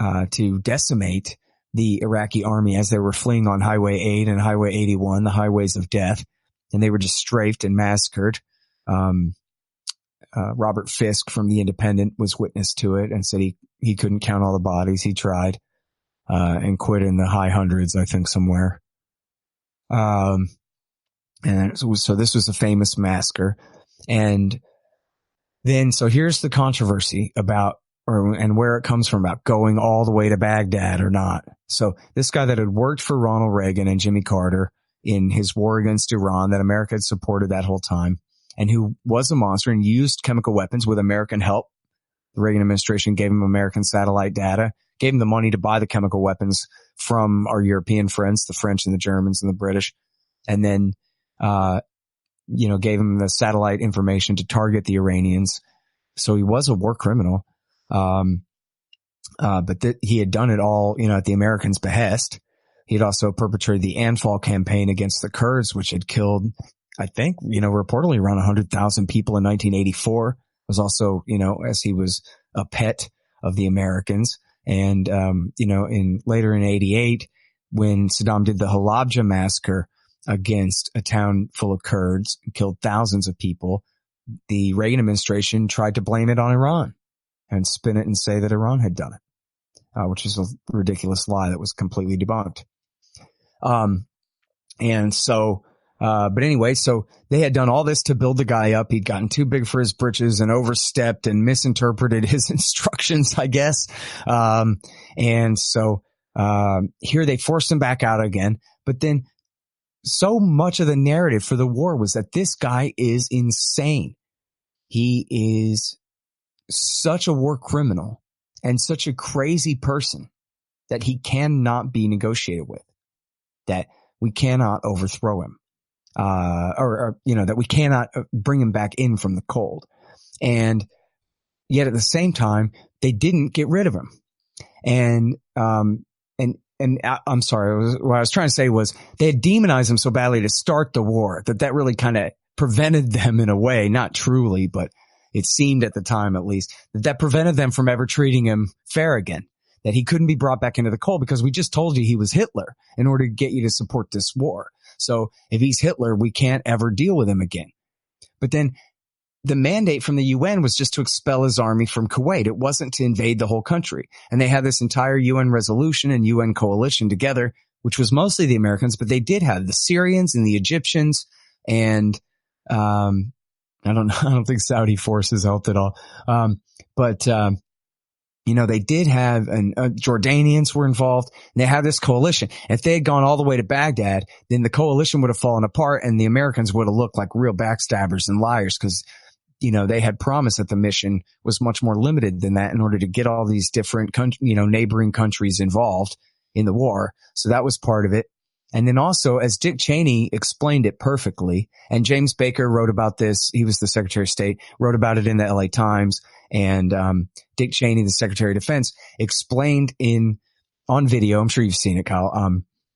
to decimate the Iraqi army as they were fleeing on Highway 8 and Highway 81, the highways of death. And they were just strafed and massacred. Robert Fisk from The Independent was witness to it and said he couldn't count all the bodies. He tried. And quit in the high hundreds, I think, somewhere. And so this was a famous massacre. And then, so here's the controversy about, and where it comes from, about going all the way to Baghdad or not. So this guy that had worked for Ronald Reagan and Jimmy Carter in his war against Iran that America had supported that whole time, and who was a monster and used chemical weapons with American help. The Reagan administration gave him American satellite data, gave him the money to buy the chemical weapons from our European friends, the French and the Germans and the British, and then, gave him the satellite information to target the Iranians. So he was a war criminal. But he had done it all, at the Americans' behest. He had also perpetrated the Anfal campaign against the Kurds, which had killed, I think, reportedly around 100,000 people in 1984. It was also, as he was a pet of the Americans. And, later in 88, when Saddam did the Halabja massacre against a town full of Kurds and killed thousands of people, the Reagan administration tried to blame it on Iran and spin it and say that Iran had done it, which is a ridiculous lie that was completely debunked. But anyway, so they had done all this to build the guy up. He'd gotten too big for his britches and overstepped and misinterpreted his instructions, I guess. Here they forced him back out again. But then so much of the narrative for the war was that this guy is insane. He is such a war criminal and such a crazy person that he cannot be negotiated with, that we cannot overthrow him, that we cannot bring him back in from the cold. And yet at the same time, they didn't get rid of him. And I'm sorry, what I was trying to say was they had demonized him so badly to start the war that really kind of prevented them in a way, not truly, but it seemed at the time at least, that prevented them from ever treating him fair again, that he couldn't be brought back into the cold because we just told you he was Hitler in order to get you to support this war. So if he's Hitler, we can't ever deal with him again. But then the mandate from the UN was just to expel his army from Kuwait. It wasn't to invade the whole country. And they had this entire UN resolution and UN coalition together, which was mostly the Americans, but they did have the Syrians and the Egyptians and, I don't think Saudi forces helped at all. They did have, and Jordanians were involved, and they had this coalition. If they had gone all the way to Baghdad, then the coalition would have fallen apart and the Americans would have looked like real backstabbers and liars because, they had promised that the mission was much more limited than that in order to get all these different, neighboring countries involved in the war. So that was part of it. And then also, as Dick Cheney explained it perfectly, and James Baker wrote about this, he was the Secretary of State, wrote about it in the LA Times, and Dick Cheney, the Secretary of Defense, explained on video, I'm sure you've seen it, Kyle,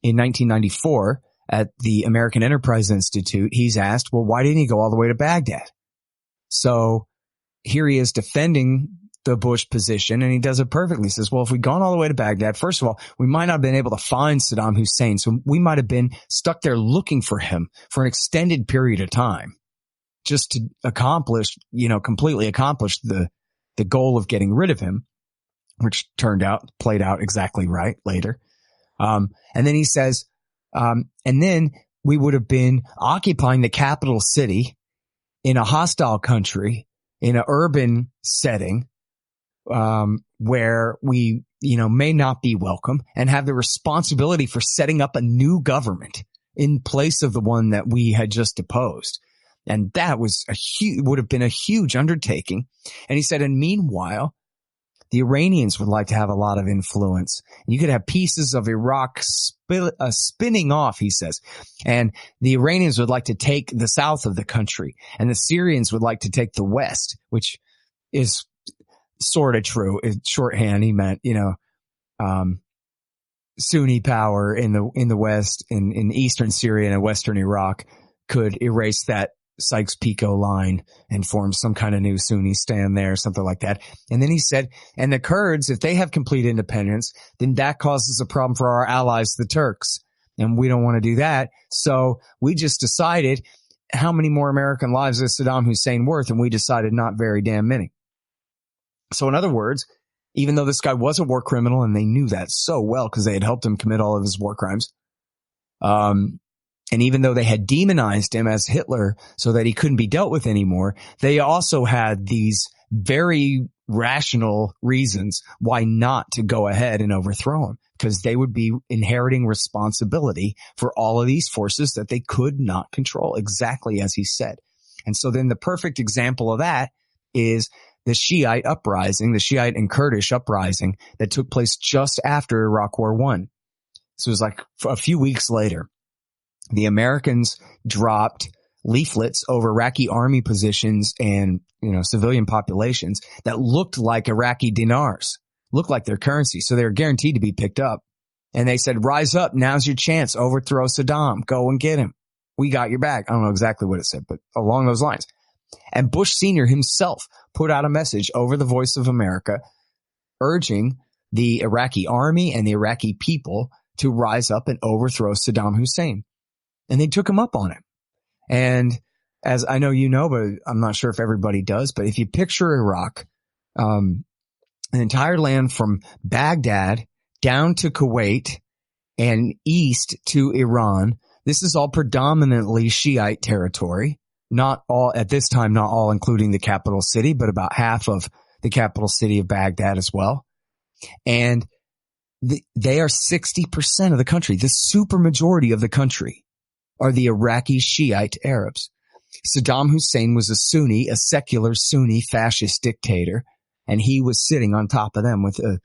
in 1994 at the American Enterprise Institute, he's asked, well, why didn't he go all the way to Baghdad? So here he is defending the Bush position, and he does it perfectly. He says, well, if we'd gone all the way to Baghdad, first of all, we might not have been able to find Saddam Hussein. So we might have been stuck there looking for him for an extended period of time just to completely accomplish the goal of getting rid of him, which played out exactly right later. And then he says, and then we would have been occupying the capital city in a hostile country, in an urban setting, where we, may not be welcome and have the responsibility for setting up a new government in place of the one that we had just deposed. And that was would have been a huge undertaking. And he said, and meanwhile, the Iranians would like to have a lot of influence. And you could have pieces of Iraq spinning off, he says. And the Iranians would like to take the south of the country. And the Syrians would like to take the west, which is sort of true. In shorthand, he meant, Sunni power in the west, in eastern Syria and western Iraq could erase that Sykes-Picot line and form some kind of new Sunni stand there, something like that. And then he said, and the Kurds, if they have complete independence, then that causes a problem for our allies, the Turks. And we don't want to do that. So we just decided, how many more American lives is Saddam Hussein worth? And we decided not very damn many. So in other words, even though this guy was a war criminal and they knew that so well because they had helped him commit all of his war crimes, and even though they had demonized him as Hitler so that he couldn't be dealt with anymore, they also had these very rational reasons why not to go ahead and overthrow him, because they would be inheriting responsibility for all of these forces that they could not control, exactly as he said. And so then the perfect example of that is the Shiite uprising, the Shiite and Kurdish uprising that took place just after Iraq War I. So it was like a few weeks later. The Americans dropped leaflets over Iraqi army positions and, civilian populations that looked like Iraqi dinars, looked like their currency. So they were guaranteed to be picked up. And they said, rise up. Now's your chance. Overthrow Saddam. Go and get him. We got your back. I don't know exactly what it said, but along those lines. And Bush Sr. himself put out a message over the Voice of America urging the Iraqi army and the Iraqi people to rise up and overthrow Saddam Hussein. And they took him up on it. And as I know you know, but I'm not sure if everybody does, but if you picture Iraq, an entire land from Baghdad down to Kuwait and east to Iran, this is all predominantly Shiite territory. Not all, at this time, not all including the capital city, but about half of the capital city of Baghdad as well. And they are 60% of the country. The supermajority of the country are the Iraqi Shiite Arabs. Saddam Hussein was a Sunni, a secular Sunni fascist dictator, and he was sitting on top of them with a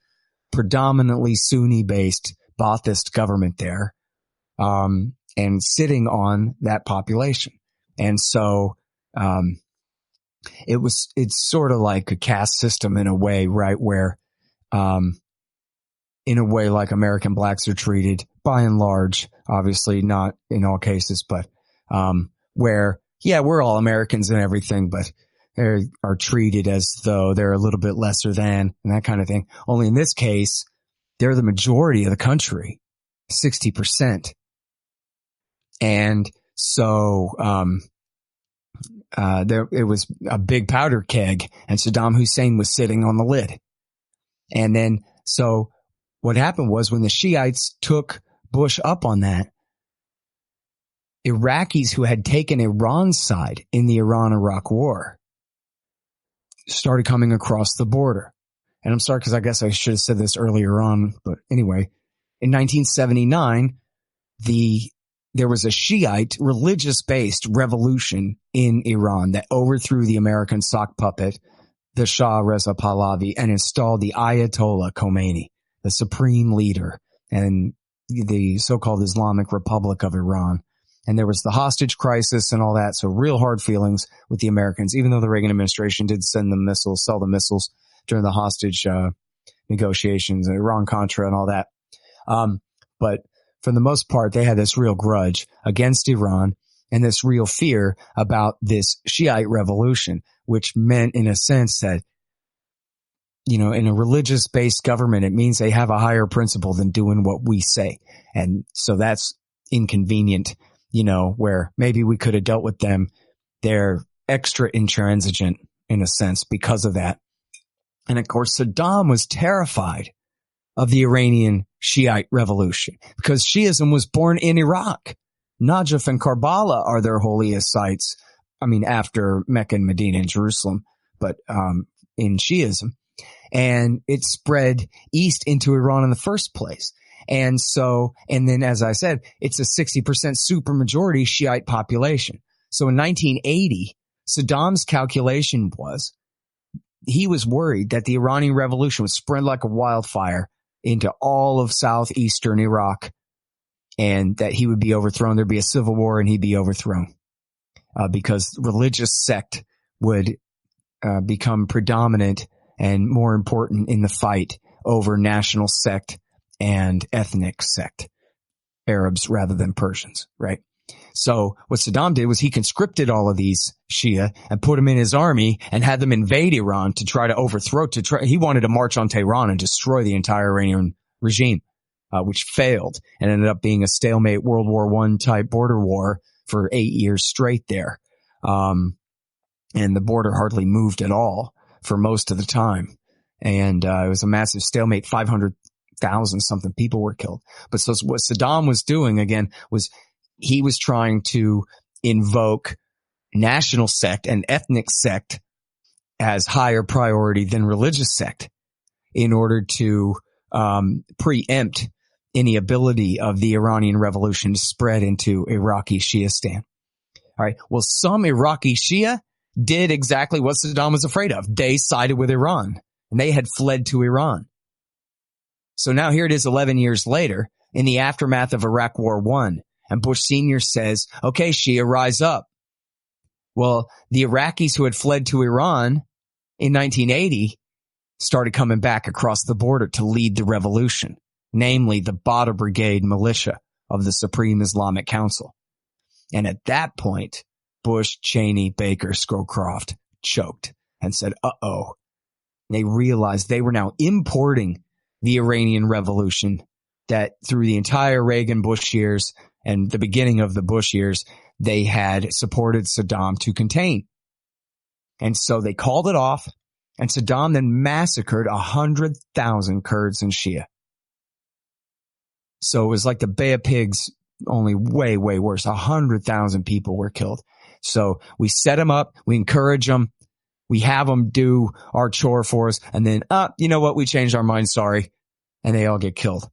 predominantly Sunni-based Ba'athist government there, and sitting on that population. And so, it's sort of like a caste system in a way, right? Where, in a way like American blacks are treated by and large, obviously not in all cases, but, where, yeah, we're all Americans and everything, but they are treated as though they're a little bit lesser than and that kind of thing. Only in this case, they're the majority of the country, 60%. And so, it was a big powder keg and Saddam Hussein was sitting on the lid. And then, so what happened was when the Shiites took Bush up on that, Iraqis who had taken Iran's side in the Iran-Iraq war started coming across the border. And I'm sorry, because I guess I should have said this earlier on, but anyway, in 1979, there was a Shiite religious-based revolution in Iran that overthrew the American sock puppet, the Shah Reza Pahlavi, and installed the Ayatollah Khomeini, the supreme leader, and the so-called Islamic Republic of Iran. And there was the hostage crisis and all that, so real hard feelings with the Americans, even though the Reagan administration did send them missiles, sell the missiles during the hostage negotiations, Iran-Contra and all that. But for the most part, they had this real grudge against Iran and this real fear about this Shiite revolution, which meant in a sense that, in a religious-based government, it means they have a higher principle than doing what we say. And so that's inconvenient, where maybe we could have dealt with them. They're extra intransigent in a sense because of that. And of course, Saddam was terrified of the Iranian Shiite revolution because Shiism was born in Iraq. Najaf and Karbala are their holiest sites. I mean, after Mecca and Medina and Jerusalem, but in Shiism. And it spread east into Iran in the first place. And so, and then as I said, it's a 60% supermajority Shiite population. So in 1980, Saddam's calculation was he was worried that the Iranian revolution would spread like a wildfire into all of southeastern Iraq and that he would be overthrown. There'd be a civil war and he'd be overthrown because religious sect would become predominant and more important in the fight over national sect and ethnic sect, Arabs rather than Persians, right? So what Saddam did was he conscripted all of these Shia and put them in his army and had them invade Iran to try to overthrow, he wanted to march on Tehran and destroy the entire Iranian regime, which failed and ended up being a stalemate World War I type border war for 8 years straight there. And the border hardly moved at all for most of the time. And it was a massive stalemate. 500,000 something people were killed. But so what Saddam was doing again was he was trying to invoke national sect and ethnic sect as higher priority than religious sect in order to preempt any ability of the Iranian revolution to spread into Iraqi Shiistan. All right. Well, some Iraqi Shia did exactly what Saddam was afraid of. They sided with Iran, and they had fled to Iran. So now here it is 11 years later in the aftermath of Iraq War I, and Bush Sr. says, okay, Shia, rise up. Well, the Iraqis who had fled to Iran in 1980 started coming back across the border to lead the revolution, namely the Badr Brigade militia of the Supreme Islamic Council. And at that point, Bush, Cheney, Baker, Scowcroft choked and said, uh-oh. They realized they were now importing the Iranian revolution that through the entire Reagan-Bush years and the beginning of the Bush years, they had supported Saddam to contain. And so they called it off, and Saddam then massacred 100,000 Kurds and Shia. So it was like the Bay of Pigs, only way, way worse. 100,000 people were killed. So we set them up, we encourage them, we have them do our chore for us, and then, you know what, we changed our mind, sorry. And they all get killed.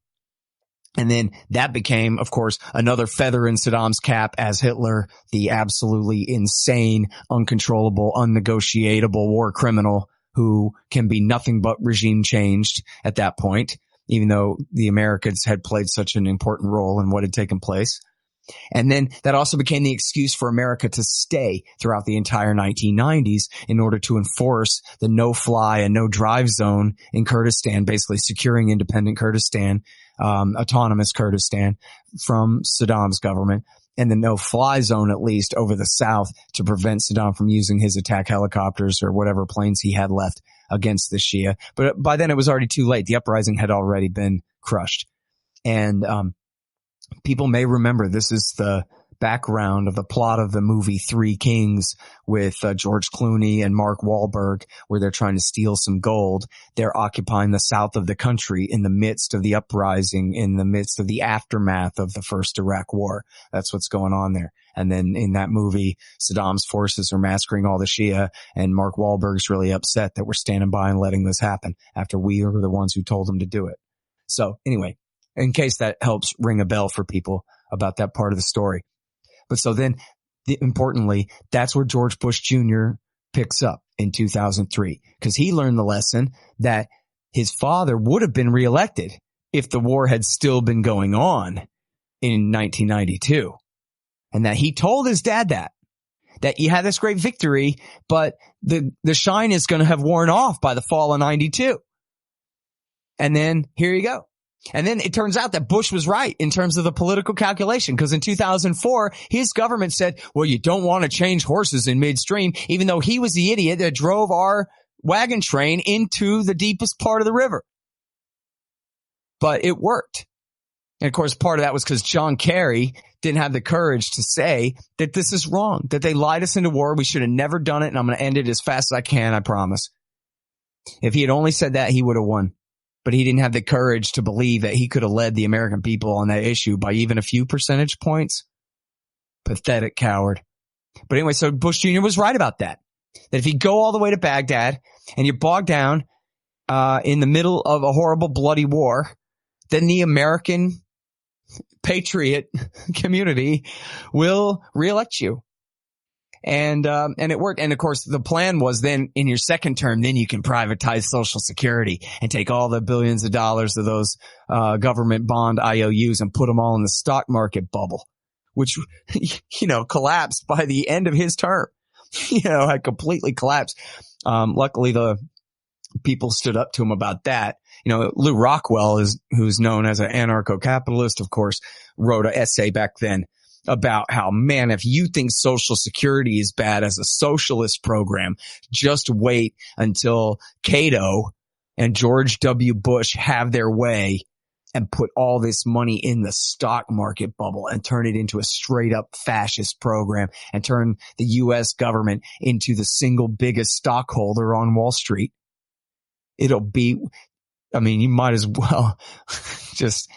And then that became, of course, another feather in Saddam's cap as Hitler, the absolutely insane, uncontrollable, unnegotiable war criminal who can be nothing but regime changed at that point, even though the Americans had played such an important role in what had taken place. And then that also became the excuse for America to stay throughout the entire 1990s in order to enforce the no-fly and no-drive zone in Kurdistan, basically securing independent Kurdistan, autonomous Kurdistan from Saddam's government, and the no-fly zone at least over the south to prevent Saddam from using his attack helicopters or whatever planes he had left against the Shia. But by then it was already too late. The uprising had already been crushed. And people may remember this is the background of the plot of the movie Three Kings with George Clooney and Mark Wahlberg, where they're trying to steal some gold. They're occupying the south of the country in the midst of the uprising, in the midst of the aftermath of the first Iraq War. That's what's going on there. And then in that movie, Saddam's forces are massacring all the Shia, and Mark Wahlberg's really upset that we're standing by and letting this happen after we were the ones who told him to do it. So anyway, in case that helps ring a bell for people about that part of the story. But so then, importantly, that's where George Bush Jr. picks up in 2003, because he learned the lesson that his father would have been reelected if the war had still been going on in 1992. And that he told his dad that you had this great victory, but the shine is going to have worn off by the fall of 92. And then here you go. And then it turns out that Bush was right in terms of the political calculation, because in 2004, his government said, well, you don't want to change horses in midstream, even though he was the idiot that drove our wagon train into the deepest part of the river. But it worked. And of course, part of that was because John Kerry didn't have the courage to say that this is wrong, that they lied us into war. We should have never done it. And I'm going to end it as fast as I can. I promise. If he had only said that, he would have won. But he didn't have the courage to believe that he could have led the American people on that issue by even a few percentage points. Pathetic coward. But anyway, so Bush Jr. was right about that. That if you go all the way to Baghdad and you're bogged down in the middle of a horrible, bloody war, then the American patriot community will reelect you. And it worked. And of course, the plan was then in your second term, then you can privatize Social Security and take all the billions of dollars of those government bond IOUs and put them all in the stock market bubble, which, collapsed by the end of his term, had completely collapsed. Luckily, the people stood up to him about that. Lou Rockwell who's known as an anarcho-capitalist, of course, wrote an essay back then about how, man, if you think Social Security is bad as a socialist program, just wait until Cato and George W. Bush have their way and put all this money in the stock market bubble and turn it into a straight up fascist program and turn the U.S. government into the single biggest stockholder on Wall Street. It'll be, you might as well just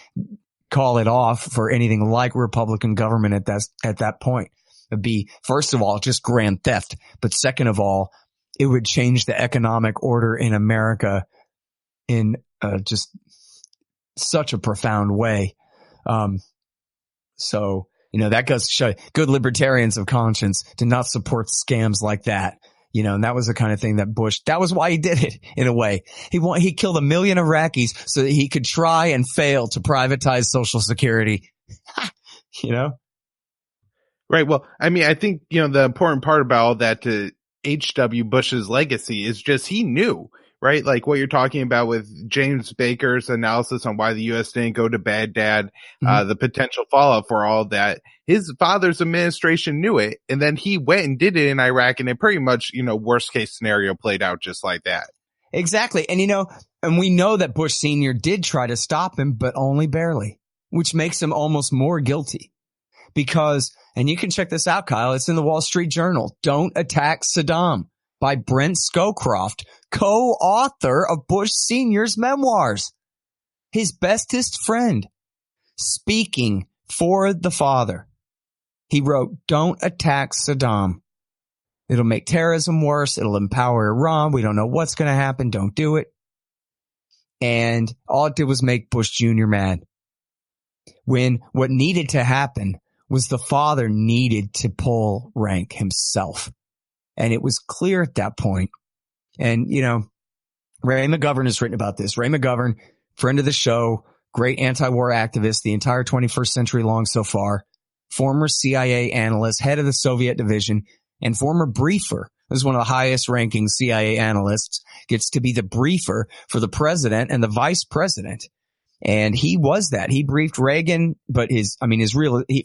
call it off for anything like Republican government at that point. It'd be, first of all, just grand theft. But second of all, it would change the economic order in America in just such a profound way. So, that goes to show good libertarians of conscience do not support scams like that. And that was the kind of thing that Bush, that was why he did it in a way. He killed 1 million Iraqis so that he could try and fail to privatize Social Security.
Right. Well, I mean, I think, the important part about all that to H.W. Bush's legacy is just he knew, right? Like what you're talking about with James Baker's analysis on why the U.S. didn't go to Baghdad, the potential fallout for all that. His father's administration knew it, and then he went and did it in Iraq, and it pretty much, worst case scenario played out just like that.
Exactly. And, and we know that Bush Sr. did try to stop him, but only barely, which makes him almost more guilty because, and you can check this out, Kyle, it's in the Wall Street Journal. Don't Attack Saddam by Brent Scowcroft, co-author of Bush Sr.'s memoirs. His bestest friend, speaking for the father. He wrote, "Don't attack Saddam. It'll make terrorism worse. It'll empower Iran. We don't know what's going to happen. Don't do it." And all it did was make Bush Jr. mad. When what needed to happen was the father needed to pull rank himself. And it was clear at that point. And, Ray McGovern has written about this. Ray McGovern, friend of the show, great anti-war activist, the entire 21st century long so far, former CIA analyst, head of the Soviet division, and former briefer. This is one of the highest ranking CIA analysts, gets to be the briefer for the president and the vice president. And he was that. He briefed Reagan, but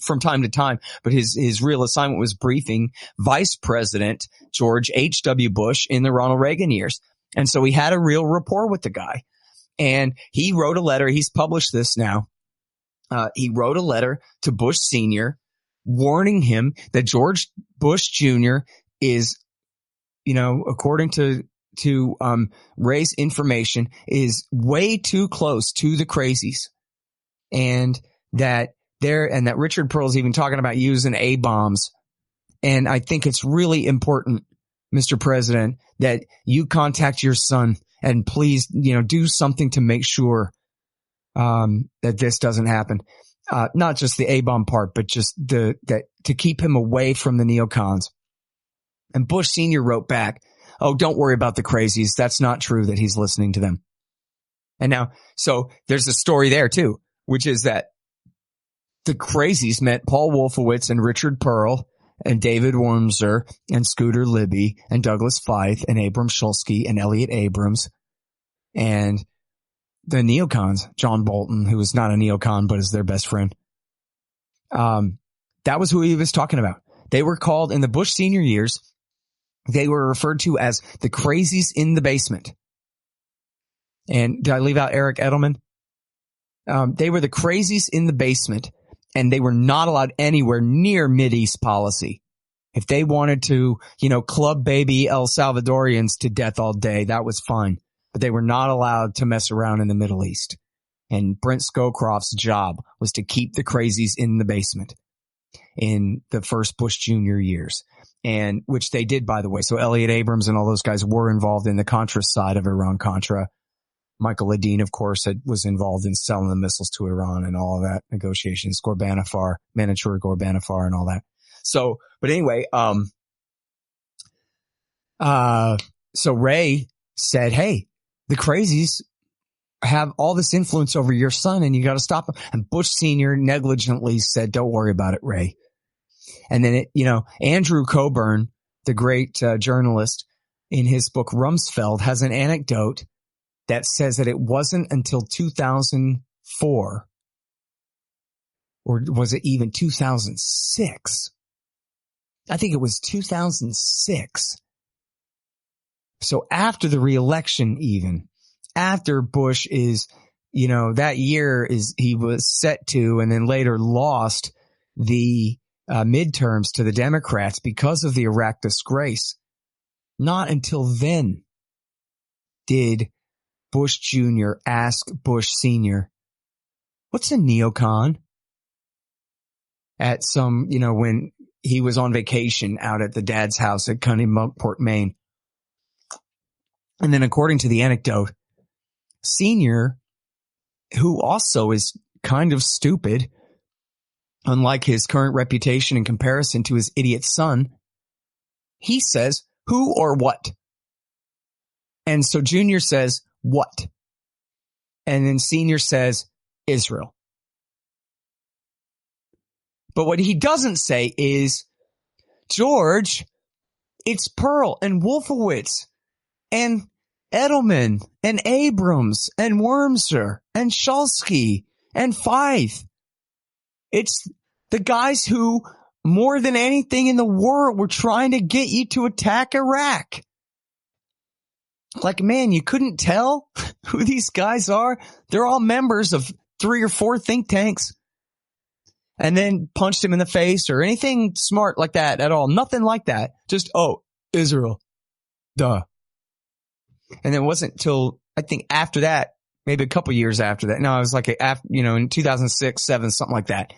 from time to time, but his real assignment was briefing Vice President George H.W. Bush in the Ronald Reagan years. And so he had a real rapport with the guy. And he wrote a letter. He's published this now. He wrote a letter to Bush Sr. warning him that George Bush Jr. is, according to Ray's information, is way too close to the crazies, and that Richard Pearl's even talking about using A-bombs. And I think it's really important, Mr. President, that you contact your son and please, do something to make sure that this doesn't happen. Not just the A-bomb part, but just that to keep him away from the neocons. And Bush Sr. wrote back, "Oh, don't worry about the crazies. That's not true that he's listening to them." And now, so there's a story there too, which is that the crazies meant Paul Wolfowitz and Richard Pearl and David Wormser and Scooter Libby and Douglas Feith and Abram Shulsky and Elliot Abrams and the neocons, John Bolton, who was not a neocon but is their best friend. That was who he was talking about. They were called, in the Bush Sr. years, they were referred to as the crazies in the basement. And did I leave out Eric Edelman? They were the crazies in the basement, and they were not allowed anywhere near Mideast policy. If they wanted to, club baby El Salvadorians to death all day, that was fine. But they were not allowed to mess around in the Middle East. And Brent Scowcroft's job was to keep the crazies in the basement in the first Bush Jr. years. And which they did, by the way. So Elliot Abrams and all those guys were involved in the Contra side of Iran-Contra. Michael Ledeen, of course, was involved in selling the missiles to Iran and all of that negotiations. Manachur Gorbanifar and all that. So, but anyway, so Ray said, "Hey, the crazies have all this influence over your son and you got to stop them." And Bush Sr. negligently said, "Don't worry about it, Ray." And then Andrew Coburn, the great journalist, in his book Rumsfeld, has an anecdote that says that it wasn't until 2004, or was it even 2006? I think it was 2006. So after the re-election, even after Bush is, that year he was set to, and then later lost the midterms to the Democrats because of the Iraq disgrace. Not until then did Bush Jr. ask Bush Sr., "What's a neocon?" At some, when he was on vacation out at the dad's house at Cunningham-Port, Maine. And then according to the anecdote, Sr. who also is kind of stupid, unlike his current reputation in comparison to his idiot son, he says, who or what? And so Junior says, what? And then Senior says, Israel. But what he doesn't say is, George, it's Pearl and Wolfowitz and Edelman and Abrams and Wormser and Shulsky and Feith. It's the guys who, more than anything in the world, were trying to get you to attack Iraq. Like, man, you couldn't tell who these guys are? They're all members of 3 or 4 think tanks. And then punched him in the face or anything smart like that at all. Nothing like that. Just, oh, Israel. Duh. And it wasn't till, I think after that, maybe a couple years after that. No, it was like, in 2006, 7, something like that,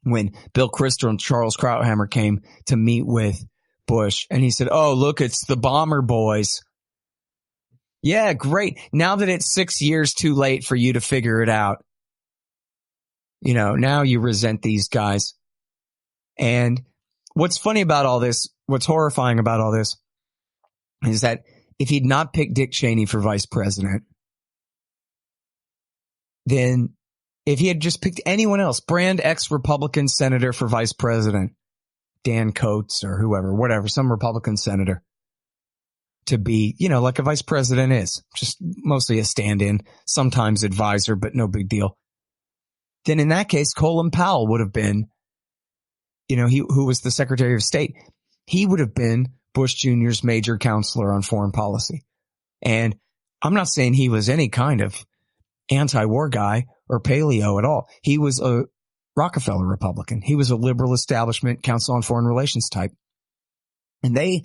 when Bill Kristol and Charles Krauthammer came to meet with Bush. And he said, oh, look, it's the bomber boys. Yeah, great. Now that it's 6 years too late for you to figure it out, now you resent these guys. And what's funny about all this, what's horrifying about all this, is that if he'd not picked Dick Cheney for vice president, then if he had just picked anyone else, Brand ex-Republican senator for vice president, Dan Coates or whoever, whatever, some Republican senator, to be, like a vice president is, just mostly a stand-in, sometimes advisor, but no big deal. Then in that case, Colin Powell would have been, who was the Secretary of State. He would have been Bush Jr.'s major counselor on foreign policy. And I'm not saying he was any kind of anti-war guy or paleo at all. He was a Rockefeller Republican. He was a liberal establishment council on foreign relations type. And they,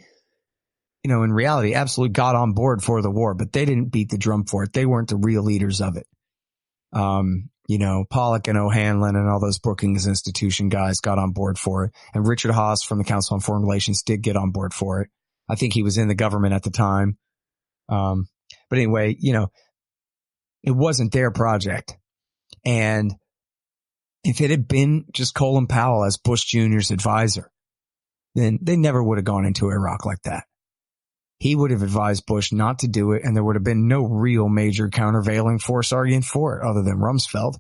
in reality, absolutely got on board for the war, but they didn't beat the drum for it. They weren't the real leaders of it. Pollock and O'Hanlon and all those Brookings Institution guys got on board for it. And Richard Haass from the Council on Foreign Relations did get on board for it. I think he was in the government at the time. But anyway, it wasn't their project. And if it had been just Colin Powell as Bush Jr.'s advisor, then they never would have gone into Iraq like that. He would have advised Bush not to do it, and there would have been no real major countervailing force arguing for it other than Rumsfeld.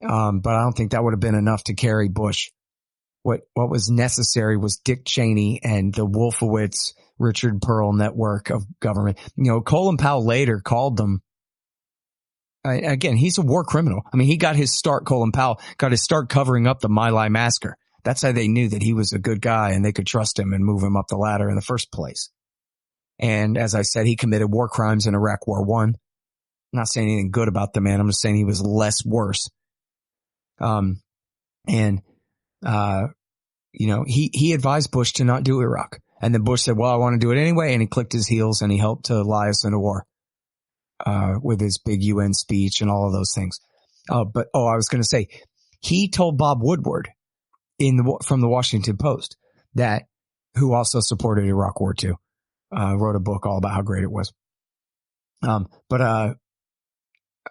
But I don't think that would have been enough to carry Bush. What was necessary was Dick Cheney and the Wolfowitz, Richard Pearl network of government. Colin Powell later called them. Again, he's a war criminal. I mean, Colin Powell got his start covering up the My Lai massacre. That's how they knew that he was a good guy and they could trust him and move him up the ladder in the first place. And as I said, he committed war crimes in Iraq War I. I'm not saying anything good about the man. I'm just saying he was less worse. He advised Bush to not do Iraq. And then Bush said, well, I want to do it anyway. And he clicked his heels and he helped to lie us into war, with his big UN speech and all of those things. I was going to say, he told Bob Woodward from the Washington Post who also supported Iraq War II, wrote a book all about how great it was.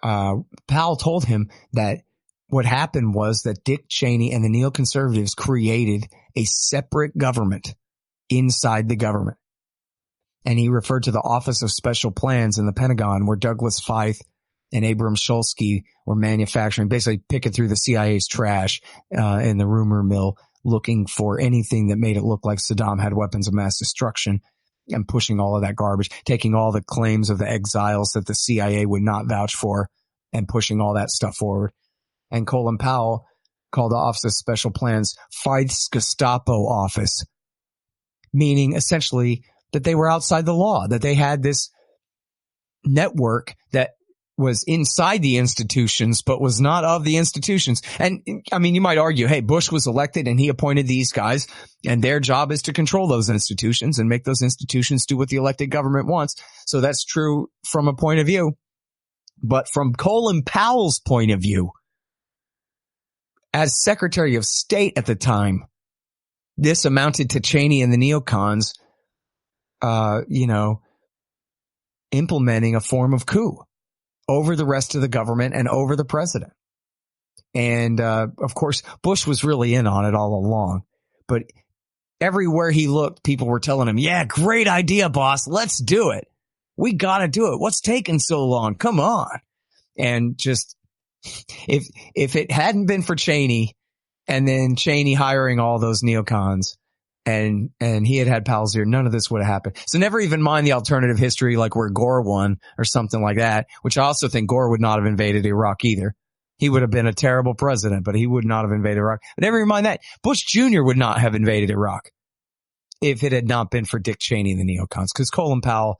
Powell told him that what happened was that Dick Cheney and the neoconservatives created a separate government inside the government. And he referred to the Office of Special Plans in the Pentagon, where Douglas Feith and Abram Shulsky were manufacturing, basically picking through the CIA's trash in the rumor mill, looking for anything that made it look like Saddam had weapons of mass destruction, and pushing all of that garbage, taking all the claims of the exiles that the CIA would not vouch for and pushing all that stuff forward. And Colin Powell called the Office of Special Plans Feith's Gestapo office, meaning essentially that they were outside the law, that they had this network that was inside the institutions, but was not of the institutions. And I mean, you might argue, hey, Bush was elected and he appointed these guys, and their job is to control those institutions and make those institutions do what the elected government wants. So that's true from a point of view. But from Colin Powell's point of view, as Secretary of State at the time, this amounted to Cheney and the neocons, implementing a form of coup. over the rest of the government and over the president. And, of course, Bush was really in on it all along, but everywhere he looked, people were telling him, yeah, great idea, boss. Let's do it. We got to do it. What's taking so long? Come on. And just if it hadn't been for Cheney and then Cheney hiring all those neocons and he had pals here, none of this would have happened. So never even mind the alternative history, like where Gore won or something like that, which I also think Gore would not have invaded Iraq either. He would have been a terrible president, but he would not have invaded Iraq. But never even mind that. Bush Jr. would not have invaded Iraq if it had not been for Dick Cheney and the neocons, because Colin Powell,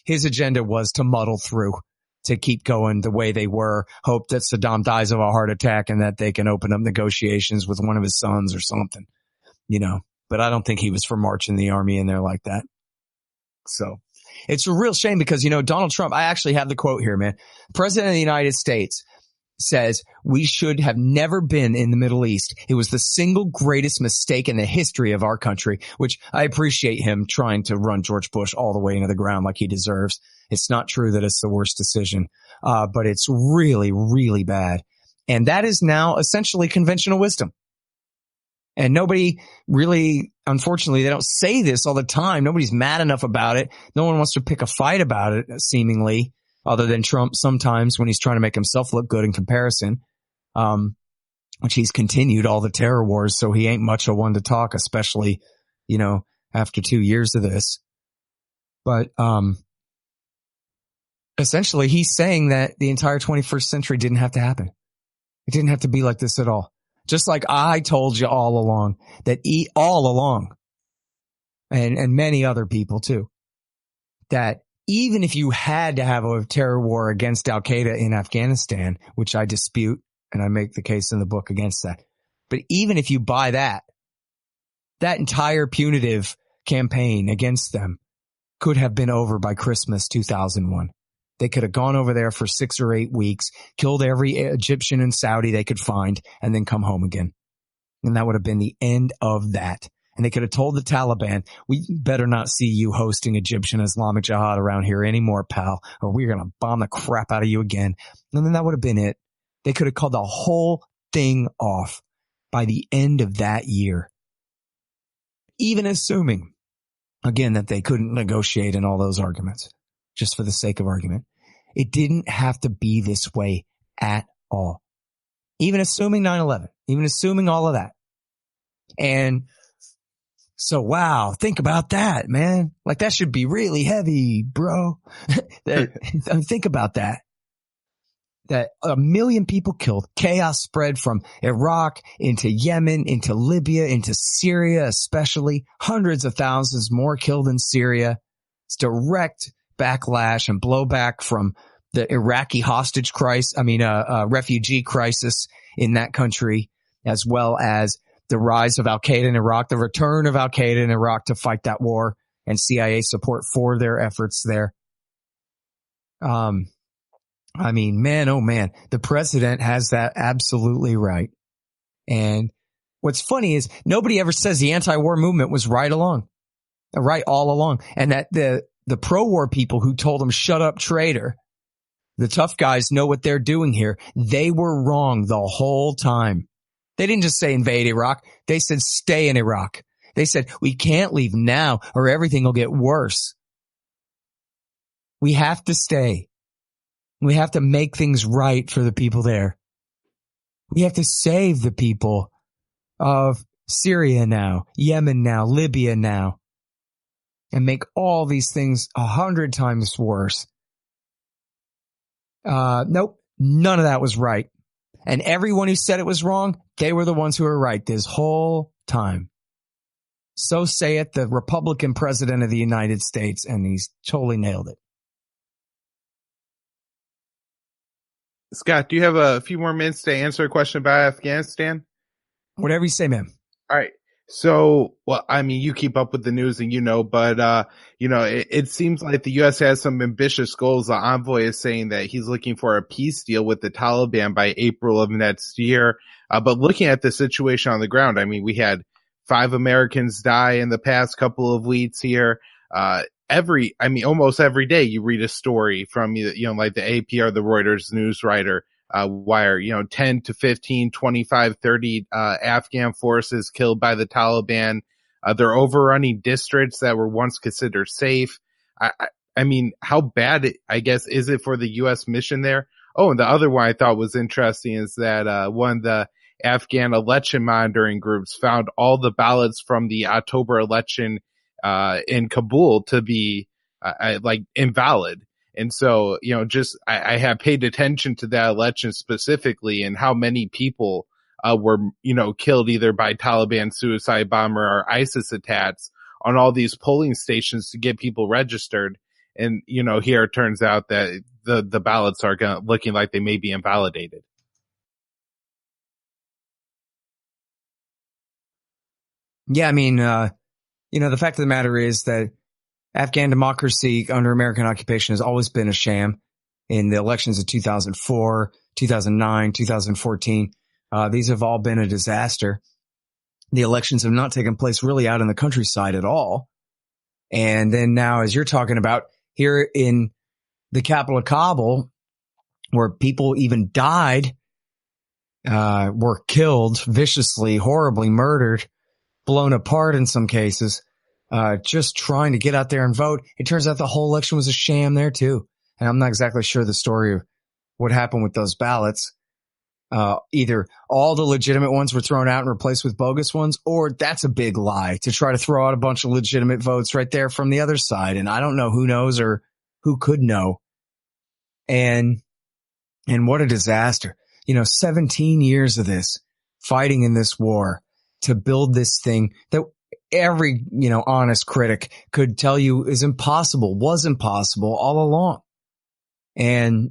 his agenda was to muddle through, to keep going the way they were, hope that Saddam dies of a heart attack and that they can open up negotiations with one of his sons or something, but I don't think he was for marching the army in there like that. So it's a real shame because, Donald Trump, I actually have the quote here, man. President of the United States says we should have never been in the Middle East. It was the single greatest mistake in the history of our country, which I appreciate him trying to run George Bush all the way into the ground like he deserves. It's not true that it's the worst decision, but it's really, really bad. And that is now essentially conventional wisdom. And nobody really, unfortunately, they don't say this all the time. Nobody's mad enough about it. No one wants to pick a fight about it, seemingly, other than Trump sometimes when he's trying to make himself look good in comparison, which he's continued all the terror wars. So he ain't much of one to talk, especially, after 2 years of this. But essentially, he's saying that the entire 21st century didn't have to happen. It didn't have to be like this at all. Just like I told you all along, all along, and many other people too, that even if you had to have a terror war against Al-Qaeda in Afghanistan, which I dispute, and I make the case in the book against that, but even if you buy that entire punitive campaign against them could have been over by Christmas 2001. They could have gone over there for 6 or 8 weeks, killed every Egyptian and Saudi they could find, and then come home again. And that would have been the end of that. And they could have told the Taliban, we better not see you hosting Egyptian Islamic Jihad around here anymore, pal, or we're going to bomb the crap out of you again. And then that would have been it. They could have called the whole thing off by the end of that year. Even assuming, again, that they couldn't negotiate in all those arguments, just for the sake of argument. It didn't have to be this way at all. Even assuming 9/11, even assuming all of that. And so, wow, think about that, man. Like that should be really heavy, bro. Think about that. That 1 million people killed, chaos spread from Iraq into Yemen, into Libya, into Syria, especially hundreds of thousands more killed in Syria. It's direct backlash and blowback from the Iraqi hostage crisis, refugee crisis in that country, as well as the rise of Al-Qaeda in Iraq, the return of Al-Qaeda in Iraq to fight that war, and CIA support for their efforts there. Man, oh man, the president has that absolutely right. And what's funny is nobody ever says the anti-war movement was right all along, and that the pro-war people who told him, shut up, traitor, the tough guys know what they're doing here. They were wrong the whole time. They didn't just say invade Iraq. They said stay in Iraq. They said we can't leave now or everything will get worse. We have to stay. We have to make things right for the people there. We have to save the people of Syria now, Yemen now, Libya now, and make all these things 100 times worse. Nope, none of that was right. And everyone who said it was wrong, they were the ones who were right this whole time. So saith the Republican president of the United States, and he's totally nailed it.
Scott, do you have a few more minutes to answer a question about Afghanistan?
Whatever you say, man.
All right. So, you keep up with the news and but, it seems like the U.S. has some ambitious goals. The envoy is saying that he's looking for a peace deal with the Taliban by April of next year. But looking at the situation on the ground, we had 5 Americans die in the past couple of weeks here. almost every day you read a story from, like the AP or the Reuters news writer, wire, 10 to 15, 25, 30, Afghan forces killed by the Taliban. They're overrunning districts that were once considered safe. I mean, how bad, I guess, is it for the U.S. mission there? Oh, and the other one I thought was interesting is that, one of the Afghan election monitoring groups found all the ballots from the October election, in Kabul to be, invalid. And so, I have paid attention to that election specifically and how many people, were, killed either by Taliban suicide bomber or ISIS attacks on all these polling stations to get people registered. And, here it turns out that the ballots are looking like they may be invalidated.
Yeah, I mean, the fact of the matter is that Afghan democracy under American occupation has always been a sham. In the elections of 2004, 2009, 2014, these have all been a disaster. The elections have not taken place really out in the countryside at all. And then now, as you're talking about here in the capital of Kabul, where people even died, were killed viciously, horribly murdered, blown apart in some cases, just trying to get out there and vote. It turns out the whole election was a sham there too. And I'm not exactly sure the story of what happened with those ballots. Either all the legitimate ones were thrown out and replaced with bogus ones, or that's a big lie to try to throw out a bunch of legitimate votes right there from the other side. And I don't know who knows or who could know. And what a disaster. 17 years of this fighting in this war to build this thing that every, honest critic could tell you is impossible, was impossible all along. And,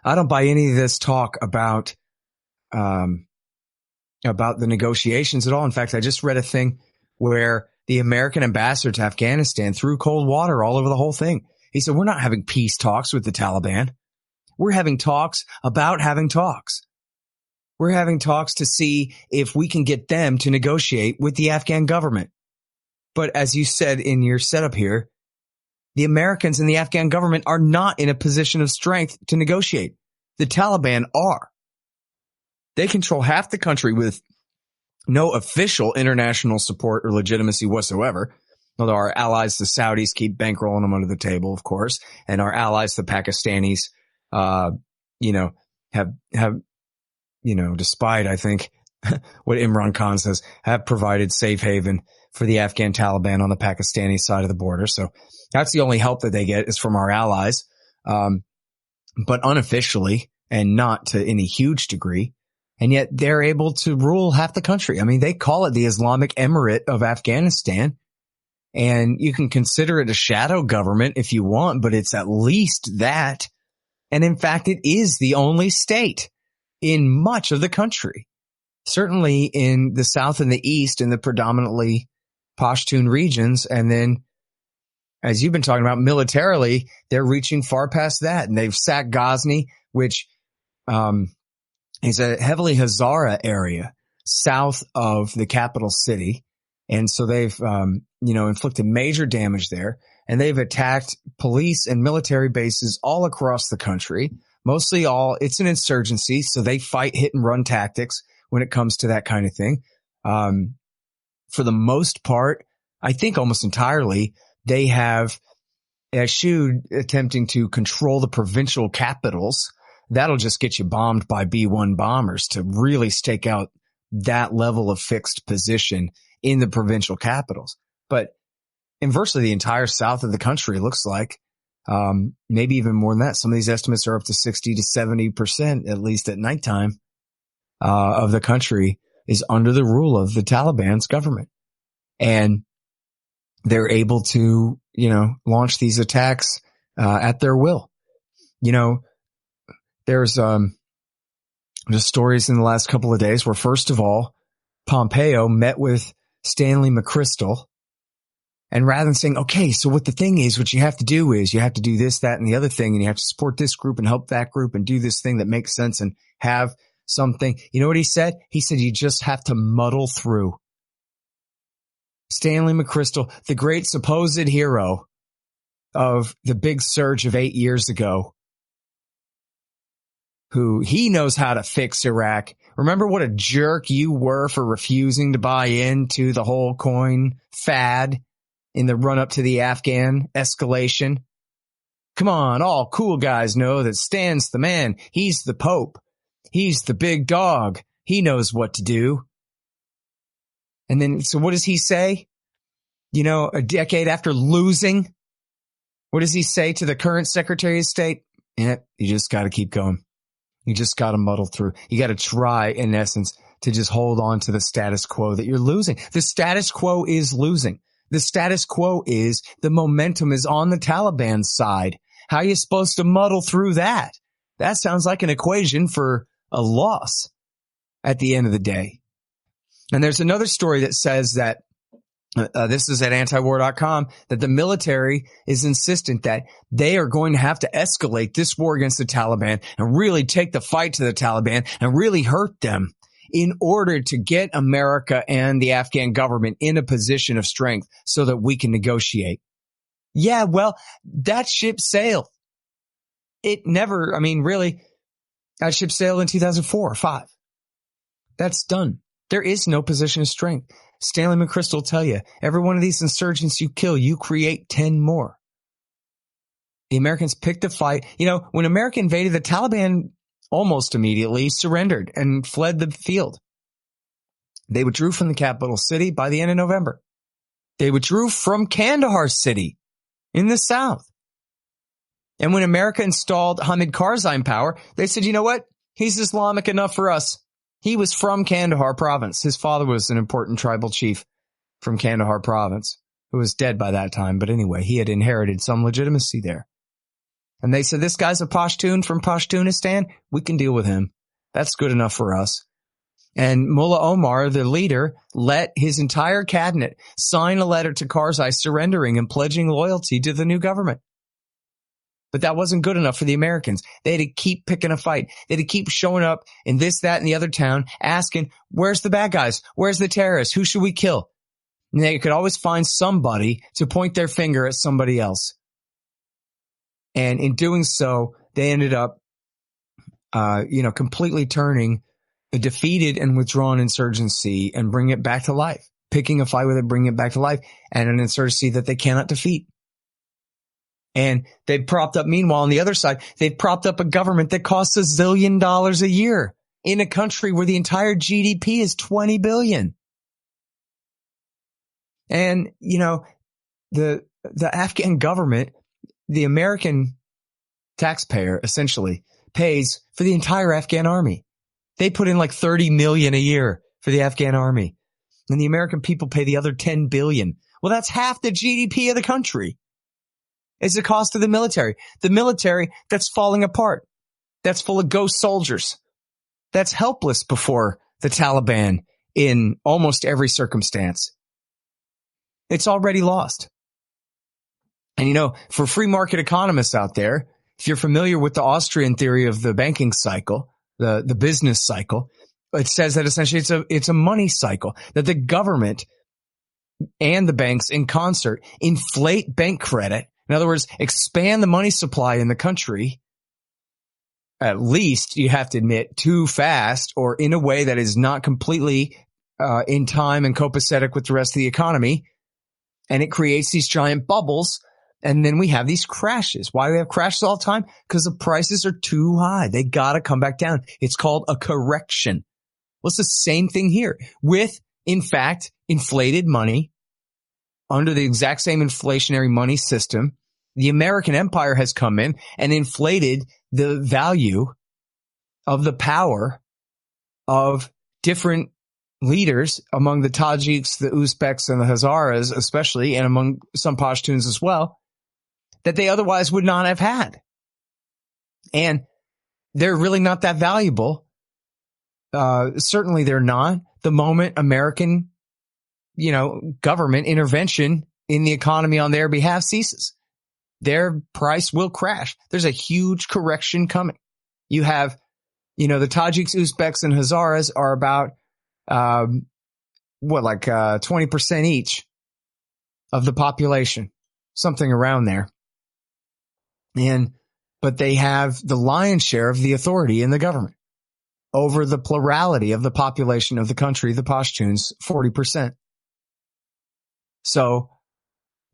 I don't buy any of this talk about the negotiations at all. In fact, I just read a thing where the American ambassador to Afghanistan threw cold water all over the whole thing. He said, we're not having peace talks with the Taliban. We're having talks about having talks. We're having talks to see if we can get them to negotiate with the Afghan government. But as you said in your setup here, the Americans and the Afghan government are not in a position of strength to negotiate. The Taliban are. They control half the country with no official international support or legitimacy whatsoever. Although our allies, the Saudis, keep bankrolling them under the table, of course. And our allies, the Pakistanis, have despite, I think, what Imran Khan says, have provided safe haven for the Afghan Taliban on the Pakistani side of the border. So that's the only help that they get is from our allies. But unofficially and not to any huge degree. And yet they're able to rule half the country. I mean, they call it the Islamic Emirate of Afghanistan. And you can consider it a shadow government if you want, but it's at least that. And in fact, it is the only state in much of the country, certainly in the south and the east in the predominantly Pashtun regions. And then, as you've been talking about, militarily, they're reaching far past that. And they've sacked Ghazni, which is a heavily Hazara area south of the capital city. And so they've, inflicted major damage there. And they've attacked police and military bases all across the country. Mostly it's an insurgency. So they fight hit and run tactics when it comes to that kind of thing. For the most part, I think almost entirely, they have eschewed attempting to control the provincial capitals. That'll just get you bombed by B-1 bombers to really stake out that level of fixed position in the provincial capitals. But in virtually the entire south of the country, it looks like, maybe even more than that. Some of these estimates are up to 60 to 70%, at least at nighttime, of the country is under the rule of the Taliban's government. And they're able to, launch these attacks, at their will. There's, just stories in the last couple of days where, first of all, Pompeo met with Stanley McChrystal. And rather than saying, okay, so what the thing is, what you have to do is you have to do this, that, and the other thing, and you have to support this group and help that group and do this thing that makes sense and have something. You know what he said? He said, you just have to muddle through. Stanley McChrystal, the great supposed hero of the big surge of 8 years ago, who he knows how to fix Iraq. Remember what a jerk you were for refusing to buy into the whole coin fad in the run up to the Afghan escalation? Come on, all cool guys know that Stan's the man. He's the Pope. He's the big dog. He knows what to do. And then, so what does he say? You know, a decade after losing, what does he say to the current Secretary of State? Yeah, you just got to keep going. You just got to muddle through. You got to try, in essence, to just hold on to the status quo that you're losing. The status quo is losing. The status quo is the momentum is on the Taliban's side. How are you supposed to muddle through that? That sounds like an equation for a loss at the end of the day. And there's another story that says that this is at antiwar.com, that the military is insistent that they are going to have to escalate this war against the Taliban and really take the fight to the Taliban and really hurt them in order to get America and the Afghan government in a position of strength so that we can negotiate. Yeah, well, that ship sailed. It never, really, that ship sailed in 2004 or 5. That's done. There is no position of strength. Stanley McChrystal will tell you, every one of these insurgents you kill, you create 10 more. The Americans picked a fight. You know, when America invaded, the Taliban almost immediately surrendered and fled the field. They withdrew from the capital city by the end of November. They withdrew from Kandahar city in the south. And when America installed Hamid Karzai in power, they said, you know what? He's Islamic enough for us. He was from Kandahar province. His father was an important tribal chief from Kandahar province who was dead by that time. But anyway, he had inherited some legitimacy there. And they said, this guy's a Pashtun from Pashtunistan. We can deal with him. That's good enough for us. And Mullah Omar, the leader, let his entire cabinet sign a letter to Karzai surrendering and pledging loyalty to the new government. But that wasn't good enough for the Americans. They had to keep picking a fight. They had to keep showing up in this, that, and the other town asking, where's the bad guys? Where's the terrorists? Who should we kill? And they could always find somebody to point their finger at somebody else. And in doing so, they ended up, completely turning a defeated and withdrawn insurgency and bring it back to life. Picking a fight with it, bringing it back to life, and an insurgency that they cannot defeat. And they've propped up, meanwhile, on the other side, they've propped up a government that costs $1 zillion a year in a country where the entire GDP is $20 billion. And, the Afghan government, the American taxpayer essentially pays for the entire Afghan army. They put in like $30 million a year for the Afghan army. And the American people pay the other $10 billion. Well, that's half the GDP of the country. It's the cost of the military. The military that's falling apart. That's full of ghost soldiers. That's helpless before the Taliban in almost every circumstance. It's already lost. And for free market economists out there, if you're familiar with the Austrian theory of the banking cycle, the business cycle, it says that essentially it's a money cycle, that the government and the banks in concert inflate bank credit. In other words, expand the money supply in the country, at least you have to admit, too fast or in a way that is not completely in time and copacetic with the rest of the economy. And it creates these giant bubbles. And then we have these crashes. Why do we have crashes all the time? Because the prices are too high. They got to come back down. It's called a correction. Well, it's the same thing here with, in fact, inflated money under the exact same inflationary money system. The American empire has come in and inflated the value of the power of different leaders among the Tajiks, the Uzbeks, and the Hazaras especially, and among some Pashtuns as well, that they otherwise would not have had. And they're really not that valuable. Certainly they're not the moment American, government intervention in the economy on their behalf ceases. Their price will crash. There's a huge correction coming. You have, the Tajiks, Uzbeks, and Hazaras are about, 20% each of the population, something around there. But they have the lion's share of the authority in the government over the plurality of the population of the country, the Pashtuns, 40%. So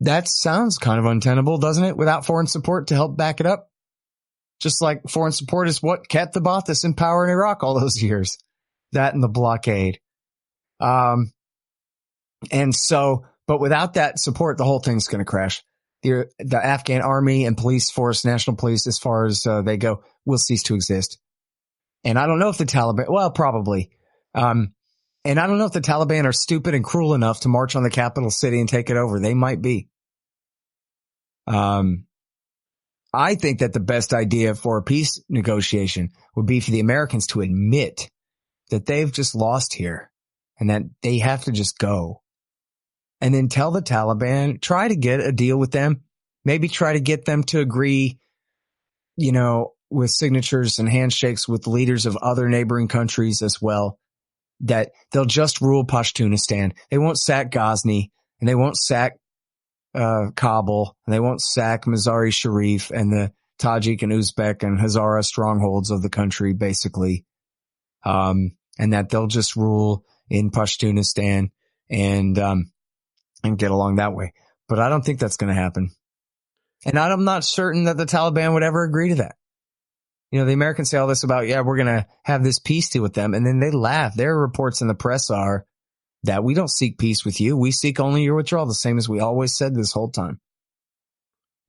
that sounds kind of untenable, doesn't it? Without foreign support to help back it up. Just like foreign support is what kept the Ba'athist in power in Iraq all those years. That and the blockade. But without that support, the whole thing's going to crash. The Afghan army and police force, national police, as far as they go, will cease to exist. And I don't know if the Taliban, well, probably. And I don't know if the Taliban are stupid and cruel enough to march on the capital city and take it over. They might be. I think that the best idea for a peace negotiation would be for the Americans to admit that they've just lost here and that they have to just go. And then tell the Taliban, try to get a deal with them, maybe try to get them to agree, with signatures and handshakes with leaders of other neighboring countries as well, that they'll just rule Pashtunistan. They won't sack Ghazni, and they won't sack Kabul, and they won't sack Mazar-e Sharif and the Tajik and Uzbek and Hazara strongholds of the country, basically. And that they'll just rule in Pashtunistan and get along that way. But I don't think that's going to happen. And I'm not certain that the Taliban would ever agree to that. The Americans say all this about, we're going to have this peace deal with them. And then they laugh. Their reports in the press are that we don't seek peace with you. We seek only your withdrawal, the same as we always said this whole time.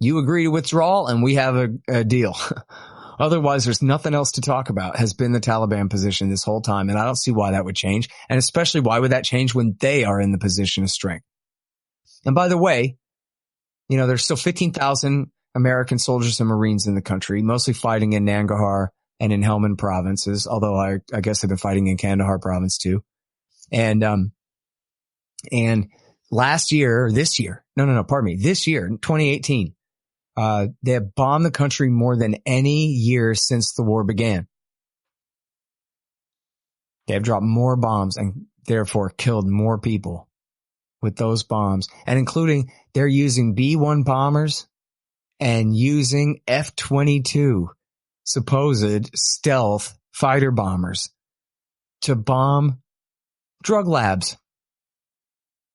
You agree to withdrawal and we have a deal. Otherwise, there's nothing else to talk about, has been the Taliban position this whole time. And I don't see why that would change. And especially why would that change when they are in the position of strength? And by the way, there's still 15,000 American soldiers and Marines in the country, mostly fighting in Nangarhar and in Helmand provinces, although I guess they've been fighting in Kandahar province too. And this year, in 2018, they have bombed the country more than any year since the war began. They have dropped more bombs and therefore killed more people with those bombs, and including they're using B-1 bombers and using F-22 supposed stealth fighter bombers to bomb drug labs.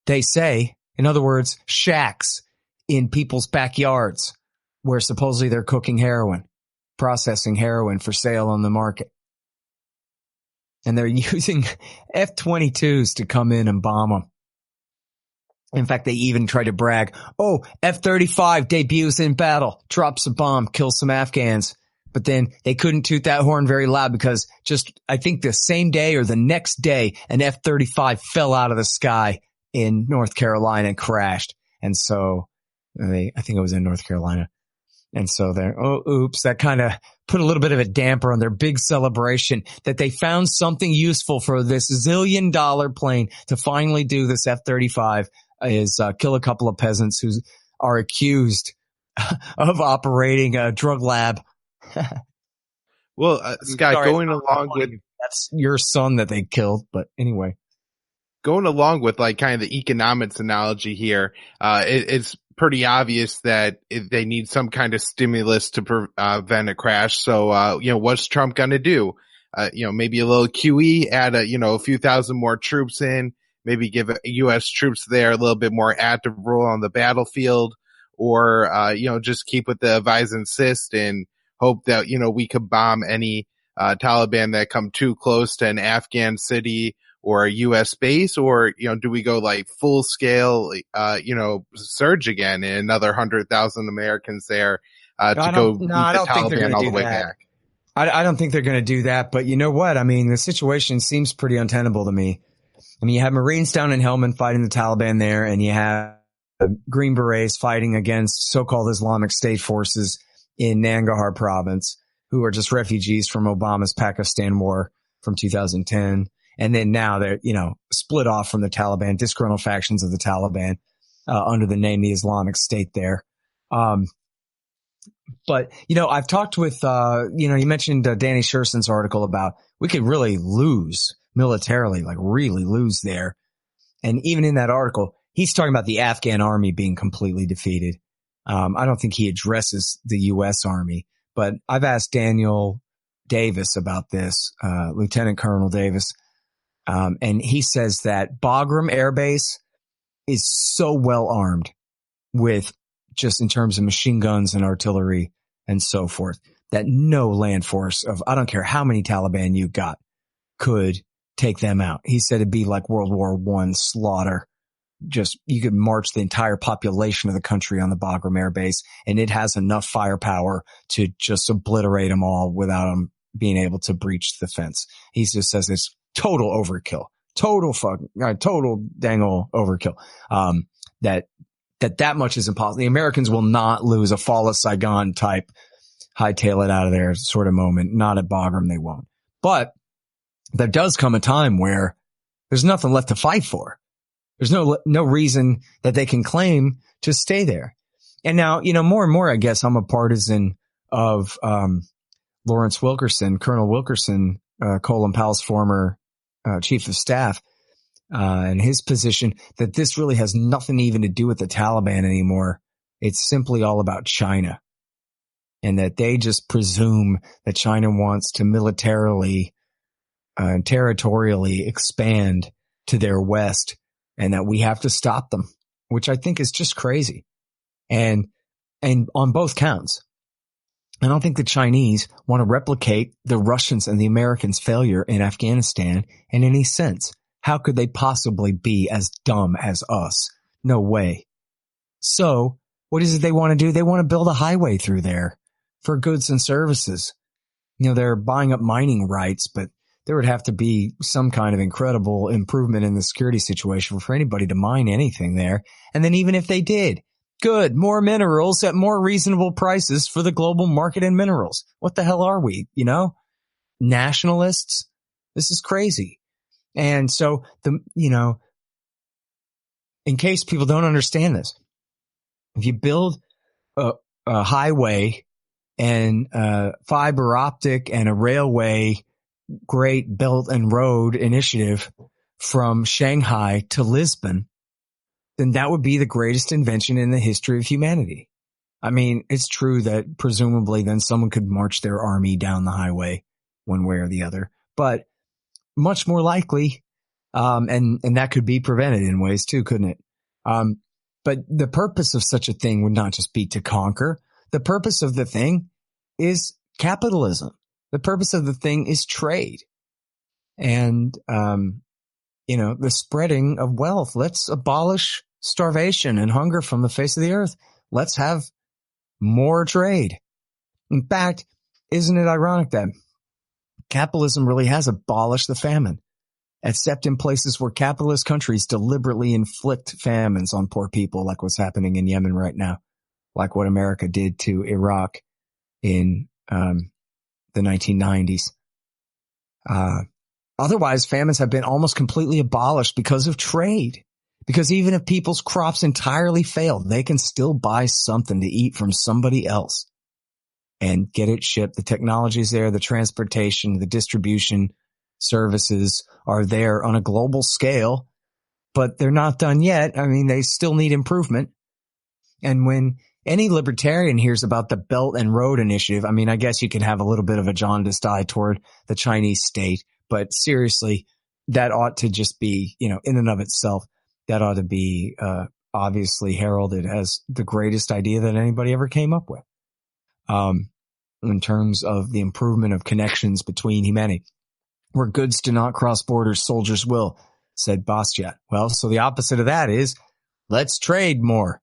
They say, in other words, shacks in people's backyards where supposedly they're cooking heroin, processing heroin for sale on the market. And they're using F-22s to come in and bomb them. In fact, they even try to brag, F-35 debuts in battle, drops a bomb, kills some Afghans. But then they couldn't toot that horn very loud because I think the same day or the next day, an F-35 fell out of the sky in North Carolina and crashed. And so I think it was in North Carolina. And so that kind of put a little bit of a damper on their big celebration that they found something useful for this $1 zillion plane to finally do. This F-35 is kill a couple of peasants who are accused of operating a drug lab.
Well, Scott,
sorry,
going along with
that's your son that they killed, but anyway,
going along with like kind of the economics analogy here, it's pretty obvious that they need some kind of stimulus to prevent a crash. So, what's Trump going to do? Maybe a little QE, add a few thousand more troops in, maybe give U.S. troops there a little bit more active role on the battlefield, or, just keep with the advise and insist and hope that, we could bomb any Taliban that come too close to an Afghan city or a U.S. base, or, do we go like full scale, surge again and another 100,000 Americans there to go beat the Taliban all the way back?
I don't think they're going to do that. But you know what? I mean, the situation seems pretty untenable to me. I mean, you have Marines down in Helmand fighting the Taliban there, and you have Green Berets fighting against so-called Islamic State forces in Nangarhar province, who are just refugees from Obama's Pakistan war from 2010. And then now they're, split off from the Taliban, disgruntled factions of the Taliban, under the name the Islamic State there. But, I've talked with, you mentioned Danny Sherson's article about we could really lose militarily, like really lose there. And even in that article, he's talking about the Afghan army being completely defeated. I don't think he addresses the U.S. Army, but I've asked Daniel Davis about this, Lieutenant Colonel Davis, and he says that Bagram Air Base is so well armed with just in terms of machine guns and artillery and so forth that no land force of, I don't care how many Taliban you got, could take them out. He said it'd be like World War I slaughter. Just, you could march the entire population of the country on the Bagram Air Base, and it has enough firepower to just obliterate them all without them being able to breach the fence. He just says it's total overkill, total dangle overkill. That much is impossible. The Americans will not lose a fall of Saigon type, hightail it out of there sort of moment. Not at Bagram, they won't. But there does come a time where there's nothing left to fight for. There's no reason that they can claim to stay there. And now, more and more, I guess I'm a partisan of, Lawrence Wilkerson, Colonel Wilkerson, Colin Powell's former, chief of staff, and his position that this really has nothing even to do with the Taliban anymore. It's simply all about China, and that they just presume that China wants to militarily and territorially expand to their west, and that we have to stop them, which I think is just crazy. And on both counts, I don't think the Chinese want to replicate the Russians and the Americans' failure in Afghanistan in any sense. How could they possibly be as dumb as us? No way. So what is it they want to do? They want to build a highway through there for goods and services. They're buying up mining rights, but there would have to be some kind of incredible improvement in the security situation for anybody to mine anything there. And then even if they did, good, more minerals at more reasonable prices for the global market in minerals. What the hell are we? Nationalists? This is crazy. And so in case people don't understand this, if you build a highway and fiber optic and a railway, Great Belt and Road initiative from Shanghai to Lisbon, then that would be the greatest invention in the history of humanity. I mean, it's true that presumably then someone could march their army down the highway one way or the other, but much more likely, and that could be prevented in ways too, couldn't it? But the purpose of such a thing would not just be to conquer. The purpose of the thing is capitalism. The purpose of the thing is trade. And, the spreading of wealth. Let's abolish starvation and hunger from the face of the earth. Let's have more trade. In fact, isn't it ironic that capitalism really has abolished the famine, except in places where capitalist countries deliberately inflict famines on poor people, like what's happening in Yemen right now, like what America did to Iraq in the 1990s. Otherwise, famines have been almost completely abolished because of trade. Because even if people's crops entirely fail, they can still buy something to eat from somebody else and get it shipped. The technology's there, the transportation, the distribution services are there on a global scale, but they're not done yet. I mean, they still need improvement. And when any libertarian hears about the Belt and Road Initiative, I mean, I guess you can have a little bit of a jaundiced eye toward the Chinese state, but seriously, that ought to just be, in and of itself, that ought to be obviously heralded as the greatest idea that anybody ever came up with in terms of the improvement of connections between humanity. Where goods do not cross borders, soldiers will, said Bastiat. Well, so the opposite of that is let's trade more.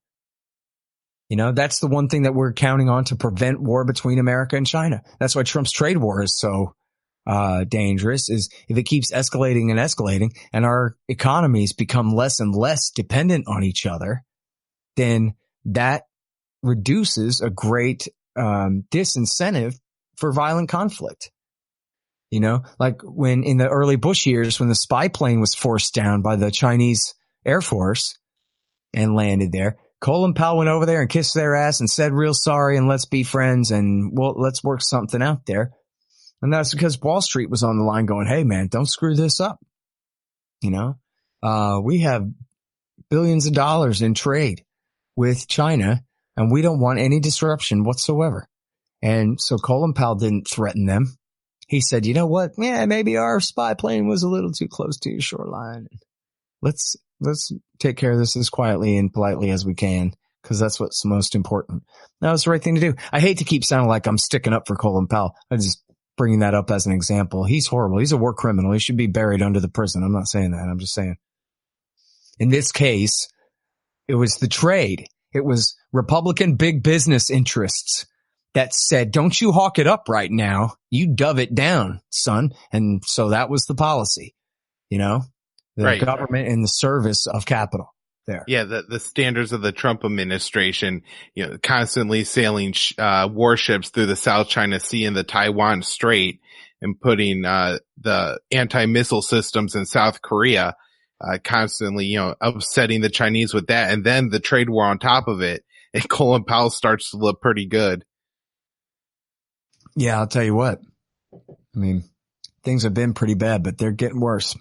That's the one thing that we're counting on to prevent war between America and China. That's why Trump's trade war is so dangerous, is if it keeps escalating and escalating and our economies become less and less dependent on each other, then that reduces a great disincentive for violent conflict. Like when in the early Bush years, when the spy plane was forced down by the Chinese Air Force and landed there, Colin Powell went over there and kissed their ass and said real sorry and let's be friends and let's work something out there. And that's because Wall Street was on the line going, hey man, don't screw this up. We have billions of dollars in trade with China, and we don't want any disruption whatsoever. And so Colin Powell didn't threaten them. He said, you know what? Yeah, maybe our spy plane was a little too close to your shoreline. Let's take care of this as quietly and politely as we can, because that's what's most important. That was the right thing to do. I hate to keep sounding like I'm sticking up for Colin Powell. I'm just bringing that up as an example. He's horrible. He's a war criminal. He should be buried under the prison. I'm not saying that. I'm just saying. In this case, it was the trade. It was Republican big business interests that said, don't you hawk it up right now. You dove it down, son. And so that was the policy, the
right.
Government in the service of capital there.
Yeah. The standards of the Trump administration, constantly sailing warships through the South China Sea and the Taiwan Strait and putting the anti-missile systems in South Korea, constantly, upsetting the Chinese with that. And then the trade war on top of it. And Colin Powell starts to look pretty good.
Yeah, I'll tell you what. I mean, things have been pretty bad, but they're getting worse.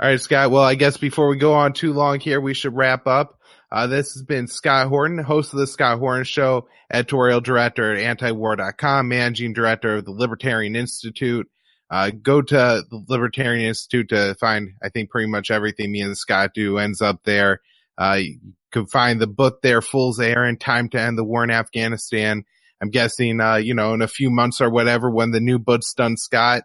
All right, Scott. Well, I guess before we go on too long here, we should wrap up. This has been Scott Horton, host of the Scott Horton Show, editorial director at antiwar.com, managing director of the Libertarian Institute. Go to the Libertarian Institute to find, I think, pretty much everything me and Scott do ends up there. You can find the book there, Fool's Errand, Time to End the War in Afghanistan. I'm guessing, in a few months or whatever, when the new book's done, Scott,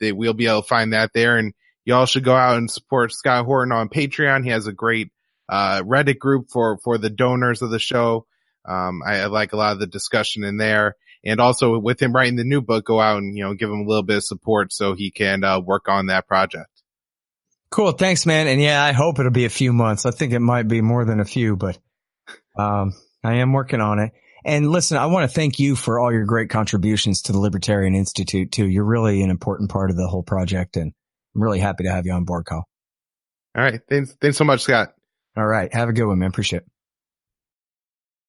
we'll be able to find that there. And y'all should go out and support Scott Horton on Patreon. He has a great, Reddit group for the donors of the show. I like a lot of the discussion in there. And also with him writing the new book, go out and, give him a little bit of support so he can, work on that project.
Cool. Thanks, man. And yeah, I hope it'll be a few months. I think it might be more than a few, but, I am working on it. And listen, I want to thank you for all your great contributions to the Libertarian Institute too. You're really an important part of the whole project, and I'm really happy to have you on board, Carl.
All right. Thanks so much, Scott.
All right. Have a good one, man. Appreciate it.